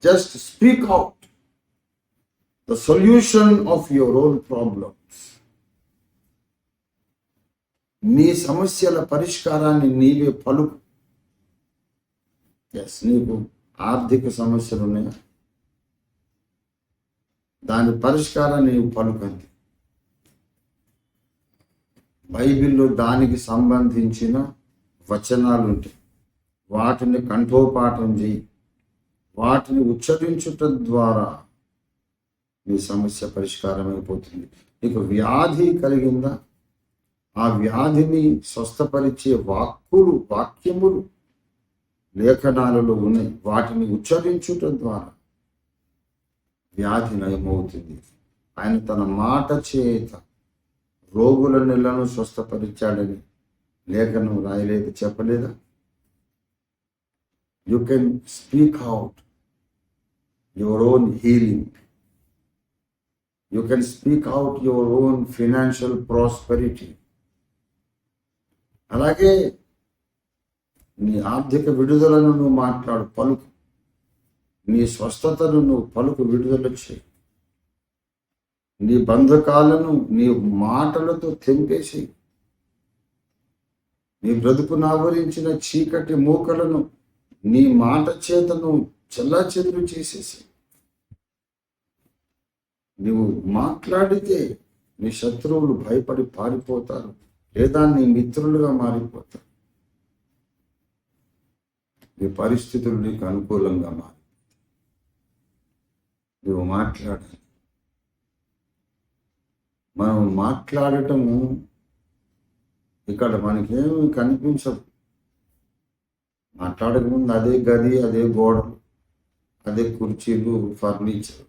Speaker 1: just speak out the solution of your own problems. నీ సమస్యల పరిష్కారాన్ని నీవే పలుకు. నీకు ఆర్థిక సమస్యలు ఉన్నాయా? దాని పరిష్కారాన్ని నీవు పలుకంది. బైబిల్లో దానికి సంబంధించిన వచనాలు ఉంటాయి. వాటిని కంఠోపాఠం చేయి. వాటిని ఉచ్చరించుట ద్వారా నీ సమస్య పరిష్కారం అయిపోతుంది. నీకు వ్యాధి కలిగిందా? ఆ వ్యాధిని స్వస్థపరిచే వాక్యములు లేఖనాలలో ఉన్నాయి. వాటిని ఉచ్చరించుట ద్వారా వ్యాధి నయమవుతుంది. ఆయన తన మాట చేత రోగుల నెలను స్వస్థపరిచాడని లేఖనం రాయలేదు, చెప్పలేదా? You can speak out your own healing. You can speak out your own financial prosperity. అలాగే నీ ఆర్థిక విడుదలను నువ్వు మాట్లాడు, పలుకు. నీ స్వస్థతను నువ్వు పలుకు, విడుదల చేయి. నీ బంధకాలను నీ మాటలతో తెంపేసి, నీ బ్రతుకును ఆవరించిన చీకటి మూకలను నీ మాట చేతను చెల్లాచెదురు చేసేసి, నువ్వు మాట్లాడితే నీ శత్రువులు భయపడి పారిపోతారు, లేదా నీ మిత్రులుగా మారిపోతారు. నీ పరిస్థితులు నీకు అనుకూలంగా మారి నువ్వు మాట్లాడాలి. మనం మాట్లాడటము ఇక్కడ మనకేమి కనిపించదు. మాట్లాడకముందు అదే గది, అదే గోడలు, అదే కుర్చీలు, ఫర్నిచర్,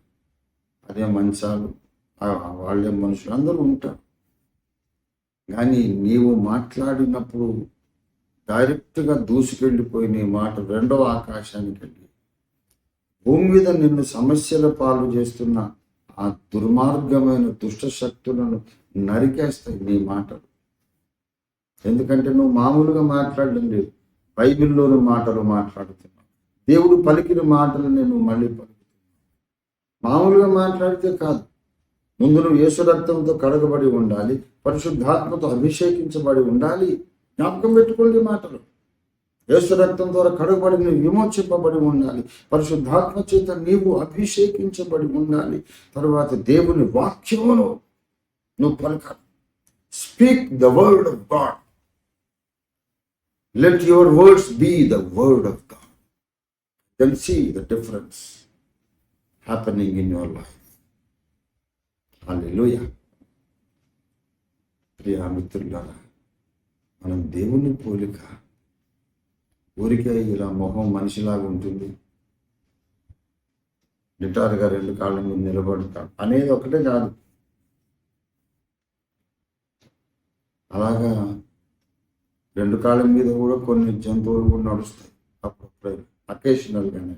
Speaker 1: అదే మంచాలు, వాళ్ళే మనుషులు అందరూ ఉంటారు. కానీ నీవు మాట్లాడినప్పుడు డైరెక్ట్గా దూసుకెళ్ళిపోయి నీ మాట రెండవ ఆకాశానికి వెళ్ళి భూమి మీద నిన్ను సమస్యల పాలు చేస్తున్న ఆ దుర్మార్గమైన దుష్ట శక్తులను నరికేస్తాయి నీ మాటలు. ఎందుకంటే నువ్వు మామూలుగా మాట్లాడడం లేదు, బైబిల్లోని మాటలు మాట్లాడుతున్నావు. దేవుడు పలికిన మాటలు నేను మళ్ళీ పలుకుతున్నాను. మామూలుగా మాట్లాడితే కాదు, ముందు నువ్వు యేసు రక్తంతో కడగబడి ఉండాలి, పరిశుద్ధాత్మతో అభిషేకించబడి ఉండాలి. జ్ఞాపకం పెట్టుకోండి మాటలు. యేసు రక్తం ద్వారా కడగబడి నువ్వు విమోచింపబడి ఉండాలి, పరిశుద్ధాత్మ చేత నీవు అభిషేకించబడి ఉండాలి. తర్వాత దేవుని వాక్యమును నువ్వు పలకాలి. Speak the word of God. Let your words be the word of God. Can see the difference happening in your life. Hallelujah. ప్రియా మిత్రులారా, మనం దేవుని పోలిక. ఊరికే ఇలా మొహం మనిషిలాగా ఉంటుంది, నిటారుగా రెండు కాళ్ళ మీద నిలబడతాడు అనేది ఒకటే కాదు. అలాగా రెండు కాళ్ళ మీద కూడా కొన్ని జంతువులు కూడా నడుస్తాయి అప్పుడప్పుడు, అకేషనల్గానే.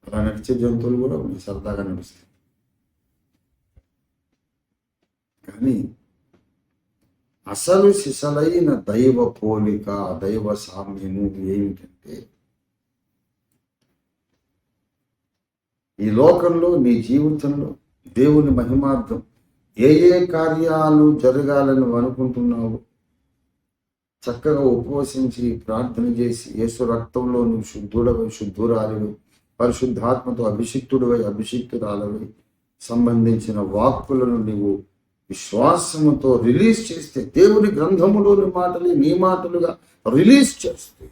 Speaker 1: అలా నడిచే జంతువులు కూడా సరదాగా నడుస్తాయి. కానీ అసలు సిసలైన దైవ పోలిక, దైవ సామ్యము ఏమిటంటే, ఈ లోకంలో నీ జీవితంలో దేవుని మహిమార్థం ఏ ఏ కార్యాలు జరగాలని అనుకుంటున్నావు, చక్కగా ఉపవసించి ప్రార్థన చేసి యేసు రక్తంలో నువ్వు శుద్ధురాలివి, పరిశుద్ధాత్మతో అభిషిక్తుడివై అభిషిక్తురాలవై సంబంధించిన వాక్కులను నువ్వు విశ్వాసముతో రిలీజ్ చేస్తే, దేవుని గ్రంథములోని మాటలే నీ మాటలుగా రిలీజ్ చేస్తే,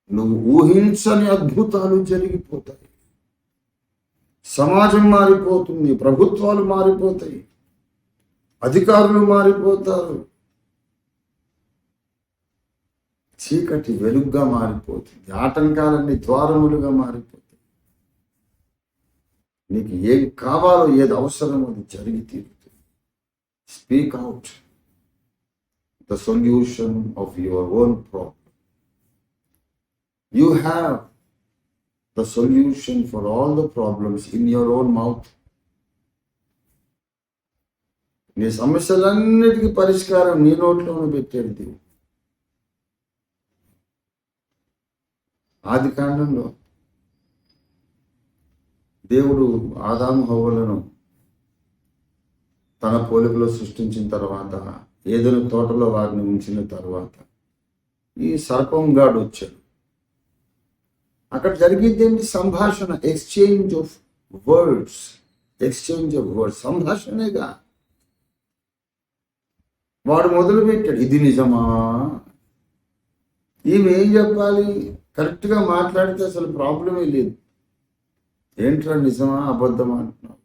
Speaker 1: నువ్వు ఊహించని అద్భుతాలు జరిగిపోతాయి. సమాజం మారిపోతుంది, ప్రభుత్వాలు మారిపోతాయి, అధికారులు మారిపోతారు, చీకటి వెలుగుగా మారిపోతుంది, ఆటంకాలన్నీ ద్వారములుగా మారిపోతాయి. నీకు ఏం కావాలో, ఏది అవసరమో అది జరిగి తీరుతుంది. Speak out the solution of your own problem. You have the solution for all the problems in your own mouth. నీ సమస్యలన్నిటికీ పరిష్కారం నీ నోట్లోనే పెట్టాడు దేవుడు. ఆది కాండంలో దేవుడు ఆదాము హవ్వలను తన పోలికలో సృష్టించిన తర్వాత, ఏదైనా తోటలో వారిని ఉంచిన తర్వాత, ఈ సర్పంగాడు వచ్చాడు. అక్కడ జరిగింది ఏంటి? సంభాషణ, ఎక్స్చేంజ్ ఆఫ్ వర్డ్స్. సంభాషణేగా. వాడు మొదలు పెట్టాడు, ఇది నిజమా? ఈమె ఏం చెప్పాలి? కరెక్ట్గా మాట్లాడితే అసలు ప్రాబ్లమే లేదు. ఏంట్రా నిజమా అబద్ధమా అంటున్నావు?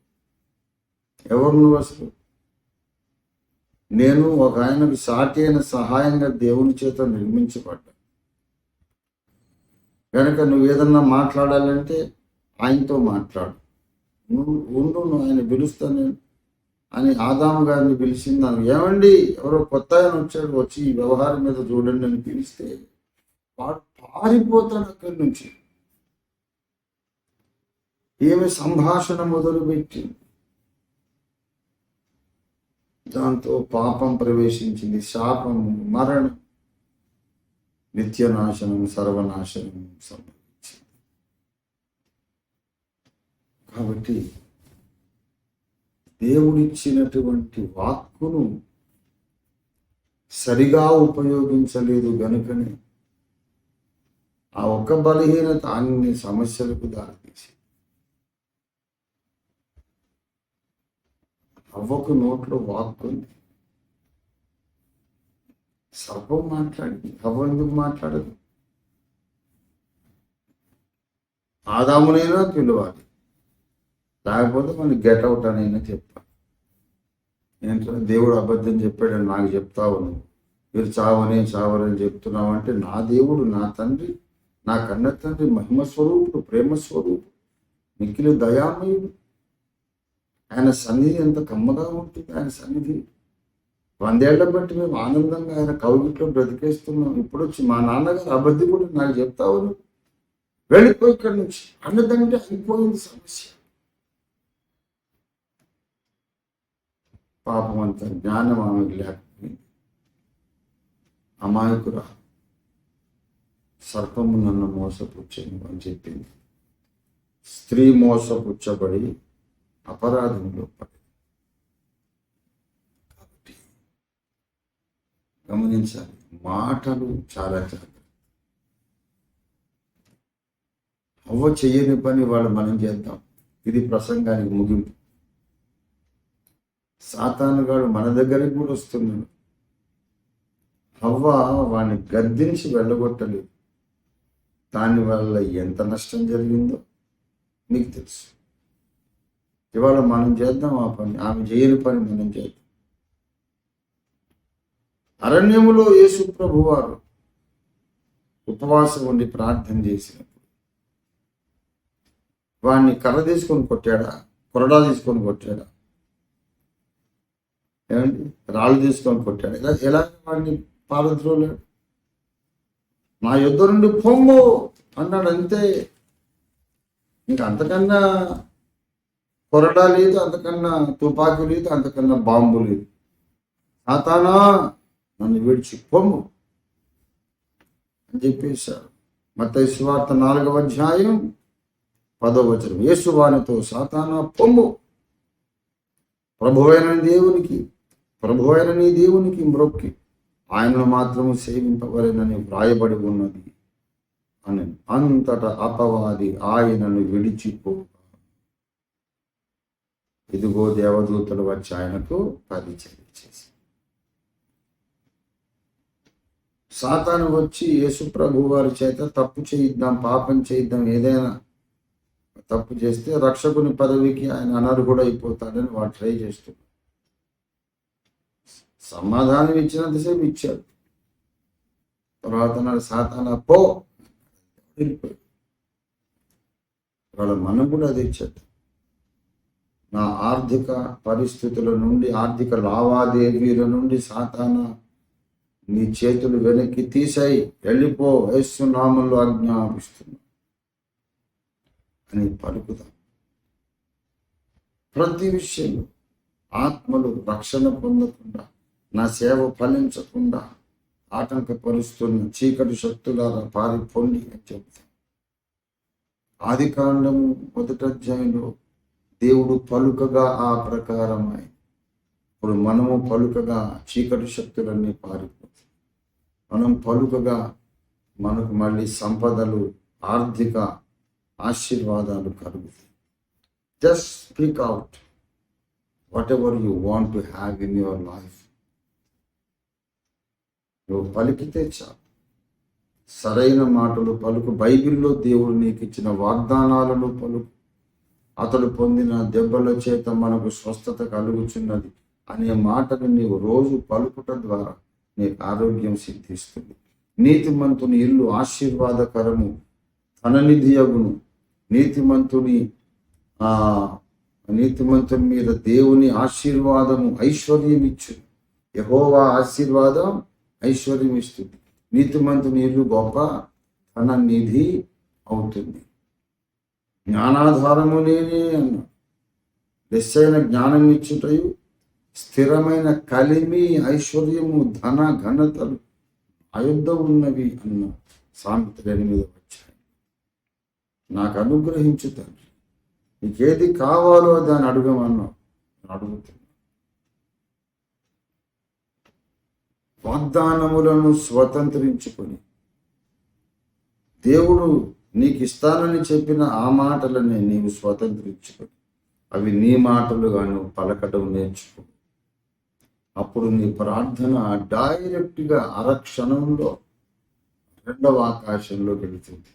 Speaker 1: ఎవరు నువ్వు? అసలు నేను ఒక ఆయనకు సాటి అయిన సహాయంగా దేవుని చేత నిర్మించబడ్డా కనుక నువ్వు ఏదన్నా మాట్లాడాలంటే ఆయనతో మాట్లాడు. నువ్వు ఆయన పిలుస్తాను అని ఆదాము గారిని పిలిచింది. ఏమండి ఎవరో కొత్త ఆయన వచ్చాడు, వచ్చి ఈ వ్యవహారం మీద చూడండి అని పిలిస్తే వాడు పారిపోతాడు అక్కడి నుంచి. ఏమి సంభాషణ మొదలుపెట్టి దాంతో పాపం ప్రవేశించింది, శాపము, మరణం, నిత్యనాశనం, సర్వనాశనం సంభవించింది. కాబట్టి దేవుడిచ్చినటువంటి వాక్కును సరిగా ఉపయోగించలేదు గనుకనే ఆ ఒక్క బలహీనత అన్ని సమస్యలకు దారితీసింది. అవ్వకు నోట్లో వాక్కుంది, సర్పం మాట్లాడింది, అవ్వ ఎందుకు మాట్లాడదు? ఆదామునైనా పిలవాలి, లేకపోతే మనకి గెట్అవుట్ అనైనా చెప్పాలి. ఏంటంటే దేవుడు అబద్ధం చెప్పాడని నాకు చెప్తావు, నువ్వు మీరు చావని చెప్తున్నావు అంటే, నా దేవుడు, నా తండ్రి, నా కన్న తండ్రి మహిమ స్వరూపుడు, ప్రేమ స్వరూపుడు, మిక్కిలి దయామయుడు. ఆయన సన్నిధి ఎంత కమ్మగా ఉంటుంది. ఆయన సన్నిధి 100 ఏళ్ల బట్టి మేము ఆనందంగా ఆయన కౌగిట్లో బ్రతికేస్తున్నాం. ఇప్పుడు వచ్చి మా నాన్నగారు అబద్ధి కూడా నాకు చెప్తావు, వెళ్ళిపోయి ఇక్కడి నుంచి అన్నదంటే అయిపోయింది సమస్య. పాపం అంత జ్ఞానం ఆమెకు లేకపోయింది. అమాయకురా, సర్పము నన్ను మోసపుచ్చను అని చెప్పింది. స్త్రీ మోసపుచ్చబడి అపరాధంలో పడి. కాబట్టి గమనించాలి, మాటలు చాలా జాగ్రత్త. అవ్వ చెయ్యని పని వాళ్ళు మనం చేద్దాం. ఇది ప్రసంగానికి ముగింపు. సాతానుగాడు మన దగ్గరికి కూడా వస్తున్నాడు. అవ్వ వాడిని గద్దించి వెళ్ళగొట్టలేదు. దానివల్ల ఎంత నష్టం జరిగిందో మీకు తెలుసు. ఇవాళ మనం చేద్దాం ఆ పని, ఆమె చేయని పని మనం చేద్దాం. అరణ్యములో యేసు ప్రభు వారు ఉపవాసం ఉండి ప్రార్థన చేసినప్పుడు వాడిని కర్ర తీసుకొని కొట్టాడా, కొరడా తీసుకొని కొట్టాడా, ఏమండి రాళ్ళు తీసుకొని కొట్టాడు? ఎలా వాడిని పారద్రోలేడు? నా యుద్ధ నుండి పొమ్ము అన్నాడు, అంతే. ఇంకా అంతకన్నా కొరడా లేదు, అంతకన్నా తుపాకీ లేదు, అంతకన్నా బాంబు లేదు. సాతానా నన్ను విడిచి పొమ్ము అని చెప్పేశాడు. మత్తయి సువార్త 4వ అధ్యాయం 10వ వచనం. యేసు వానితో, సాతానా పొమ్ము, ప్రభువైన నీ దేవునికి మ్రొక్కి ఆయనను మాత్రము సేవింపవలెనని వ్రాయబడి ఉన్నది అని. అంతటా అపవాది ఆయనను విడిచిపో. ఇదిగో దేవదూతలు వచ్చి ఆయనకు పరిచయం చేసి, సాతాను వచ్చి యేసు ప్రభు వారి చేత తప్పు చేయిద్దాం, పాపం చేయిద్దాం, ఏదైనా తప్పు చేస్తే రక్షకుని పదవికి ఆయన అనర్హుడైపోతాడని వాడు ట్రై చేస్తున్నాడు. సమాధానం ఇచ్చినంతసేపు ఇచ్చాడు. తర్వాత నాడు సాతానా పో వెళ్ళిపోయాడు. వాళ్ళ మనం కూడా అది ఇచ్చాడు. నా ఆర్థిక పరిస్థితుల నుండి, ఆర్థిక లావాదేవీల నుండి సాతానా నీ చేతులు వెనక్కి తీసాయి, వెళ్ళిపో, యేసు నామములో ఆజ్ఞాపిస్తున్నా అని పలుకుదాం. ప్రతి విషయంలో ఆత్మలు రక్షణ పొందకుండా, నా సేవ ఫలించకుండా ఆటంకపరుస్తున్న చీకటి శక్తులారా పారిపోండి అని చెప్తాం. ఆదికాండము 1వ అధ్యాయంలో దేవుడు పలుకగా ఆ ప్రకారమై, ఇప్పుడు మనము పలుకగా చీకటి శక్తులన్నీ పారిపోతాయి. మనం పలుకగా మనకు మళ్ళీ సంపదలు, ఆర్థిక ఆశీర్వాదాలు కలుగుతాయి. Just speak out what ever you want to have in your life. నువ్వు పలికితే చాలు. సరైన మాటలు పలుకు. బైబిల్లో దేవుడు నీకు ఇచ్చిన వాగ్దానాలను పలుకు. అతడు పొందిన దెబ్బల చేత మనకు స్వస్థత కలుగుచున్నది. అనే మాటను నీవు రోజు పలుకుట ద్వారా నీకు ఆరోగ్యం సిద్ధిస్తుంది. నీతిమంతుని ఇల్లు ఆశీర్వాదకరము, ధననిధి అగును. నీతిమంతుని మీద దేవుని ఆశీర్వాదము ఐశ్వర్యం ఇచ్చు. యెహోవా ఆశీర్వాదం ఐశ్వర్యం ఇస్తుంది. నీతిమంతుని ఇల్లు గొప్ప ధననిధి అవుతుంది. జ్ఞానాధారము నేనే అన్న లెస్సైన జ్ఞానం ఇచ్చుటయు, స్థిరమైన కలిమి, ఐశ్వర్యము, ధన ఘనతలు అయుద్ధ ఉన్నవి అన్న సామెతలు 8వ అధ్యాయం. నాకు అనుగ్రహించు తండ్రి, నీకేది కావాలో దాన్ని అడగమన్నావు, అడుగుతున్నా. వాగ్దానములను స్వతంత్రించుకొని దేవుడు నీకు ఇస్తానని చెప్పిన ఆ మాటలని నీవు స్వతంత్రించుకొని అవి నీ మాటలుగా నువ్వు పలకడం నేర్చుకో. అప్పుడు నీ ప్రార్థన డైరెక్ట్గా అరక్షణంలో 2వ ఆకాశంలో వెళుతుంది.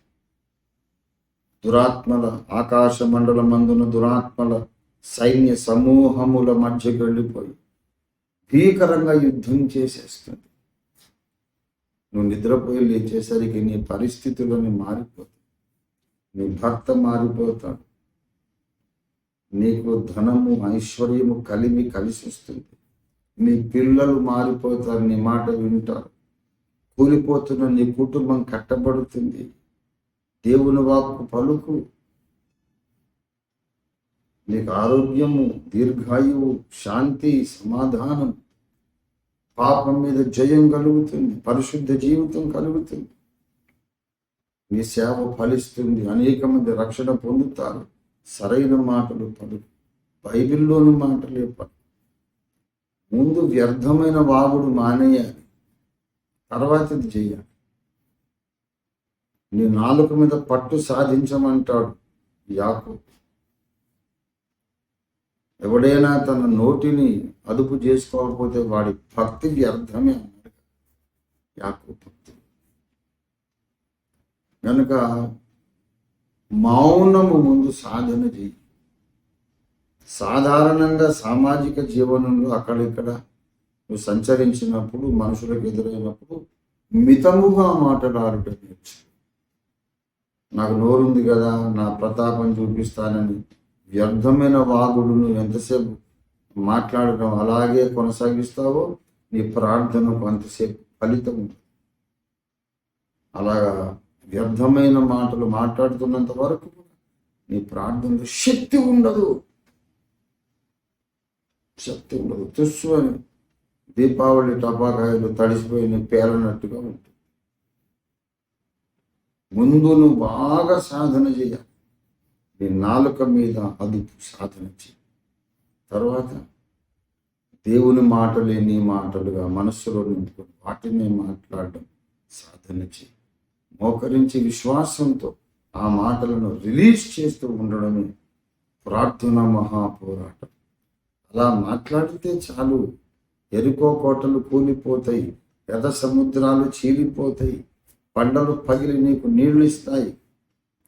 Speaker 1: దురాత్మల ఆకాశ మండలమందున దురాత్మల సైన్య సమూహముల మధ్యకి వెళ్ళిపోయి భీకరంగా యుద్ధం చేసేస్తుంది. నువ్వు నిద్రపోయి లేచేసరికి నీ పరిస్థితులని మారిపోతాయి. నీ భర్త మారిపోతాడు. నీకు ధనము, ఐశ్వర్యము కలిసి వస్తుంది. నీ పిల్లలు మారిపోతారు, నీ మాట వింటారు. కూలిపోతున్న నీ కుటుంబం కట్టబడుతుంది. దేవుని వాక్కు పలుకు. నీకు ఆరోగ్యము, దీర్ఘాయువు, శాంతి, సమాధానం, పాపం మీద జయం కలుగుతుంది, పరిశుద్ధ జీవితం కలుగుతుంది. నీ సేవ ఫలిస్తుంది. అనేక మంది రక్షణ పొందుతారు. సరైన మాటలు పలుకు. బైబిల్లోని మాటలే పలుకు. ముందు వ్యర్థమైన వాగుడు మానేయాలి, తర్వాత ఇది చేయాలి. నీ నాలుక మీద పట్టు సాధించమంటాడు యాకోబు. ఎవడైనా తన నోటిని అదుపు చేసుకోకపోతే వాడి భక్తి వ్యర్థమే అన్నాడు యాకోబు భక్తి. కనుక మౌనము ముందు సాధన చేయి. సాధారణంగా సామాజిక జీవనంలో అక్కడిక్కడ నువ్వు సంచరించినప్పుడు, మనుషులకు ఎదురైనప్పుడు మితముగా మాట్లాడటం నేర్చు. నాకు నోరుంది కదా, నా ప్రతాపం చూపిస్తానని వ్యర్థమైన వాగుడు నువ్వు ఎంతసేపు మాట్లాడడం అలాగే కొనసాగిస్తావో నీ ప్రార్థనకు అంతసేపు ఫలితం ఉంటుంది. అలాగా వ్యర్థమైన మాటలు మాట్లాడుతున్నంత వరకు నీ ప్రార్థనలో శక్తి ఉండదు. తుస్సు అని దీపావళి టపాకాయలు తడిసిపోయి పేలనట్టుగా ఉంటుంది. ముందు నువ్వు బాగా సాధన చేయాలి. నీ నాలుక మీద అదుపు సాధన చేయి. తర్వాత దేవుని మాటలే నీ మాటలుగా మనస్సులో నింపుకొని వాటిని మాట్లాడడం సాధన చేయి. మోకరించి విశ్వాసంతో ఆ మాటలను రిలీజ్ చేస్తూ ఉండడమే ప్రార్థన మహాపోరాటం. అలా మాట్లాడితే చాలు. ఎరుకో కోటలు కూలిపోతాయి, ఎర్ర సముద్రాలు చీలిపోతాయి, పంటలు పగిలి నీకు నీళ్లు ఇస్తాయి,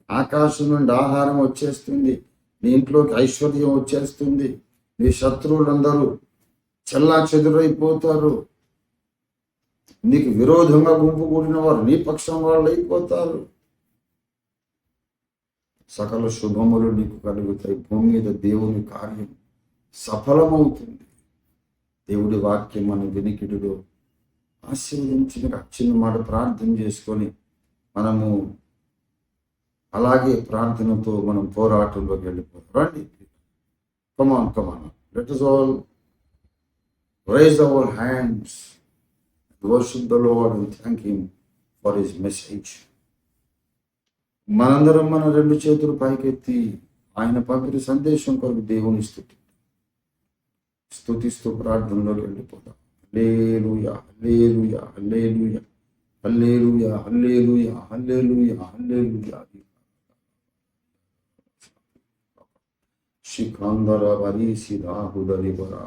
Speaker 1: ఆకాశం నుండి ఆహారం వచ్చేస్తుంది, నీ ఇంట్లోకి ఐశ్వర్యం వచ్చేస్తుంది, నీ శత్రువులందరూ చెల్లా చెదురైపోతారు, నీకు విరోధంగా గుంపు కూడిన వారు నీ పక్షం వాళ్ళు అయిపోతారు. సకల శుభములు నీకు కలుగుతాయి. భూమి మీద దేవుని కార్యం సఫలమవుతుంది. దేవుడి వాక్యం మన వినికిడిలో ఆశీర్వదించిన చిన్న మాట ప్రార్థన చేసుకొని మనము అలాగే ప్రార్థనతో మనం పోరాటంలోకి వెళ్ళిపోతాం. రండి, come on let us all raise our hands, worship the Lord and thank him for his message. మనందరం మన 2 చేతులు పైకెత్తి ఆయన పంపిన సందేశం కొరకు దేవుని స్తుతిస్తూ ప్రార్థనలోకి వెళ్ళిపోతాం. హల్లెలూయా, హల్లెలూయా, హల్లెలూయా, హల్లెలూయా, హల్లెలూయా, హల్లెలూయా, హల్లెలూయా. శిఖాందర వరి సిరాహుదరి వరా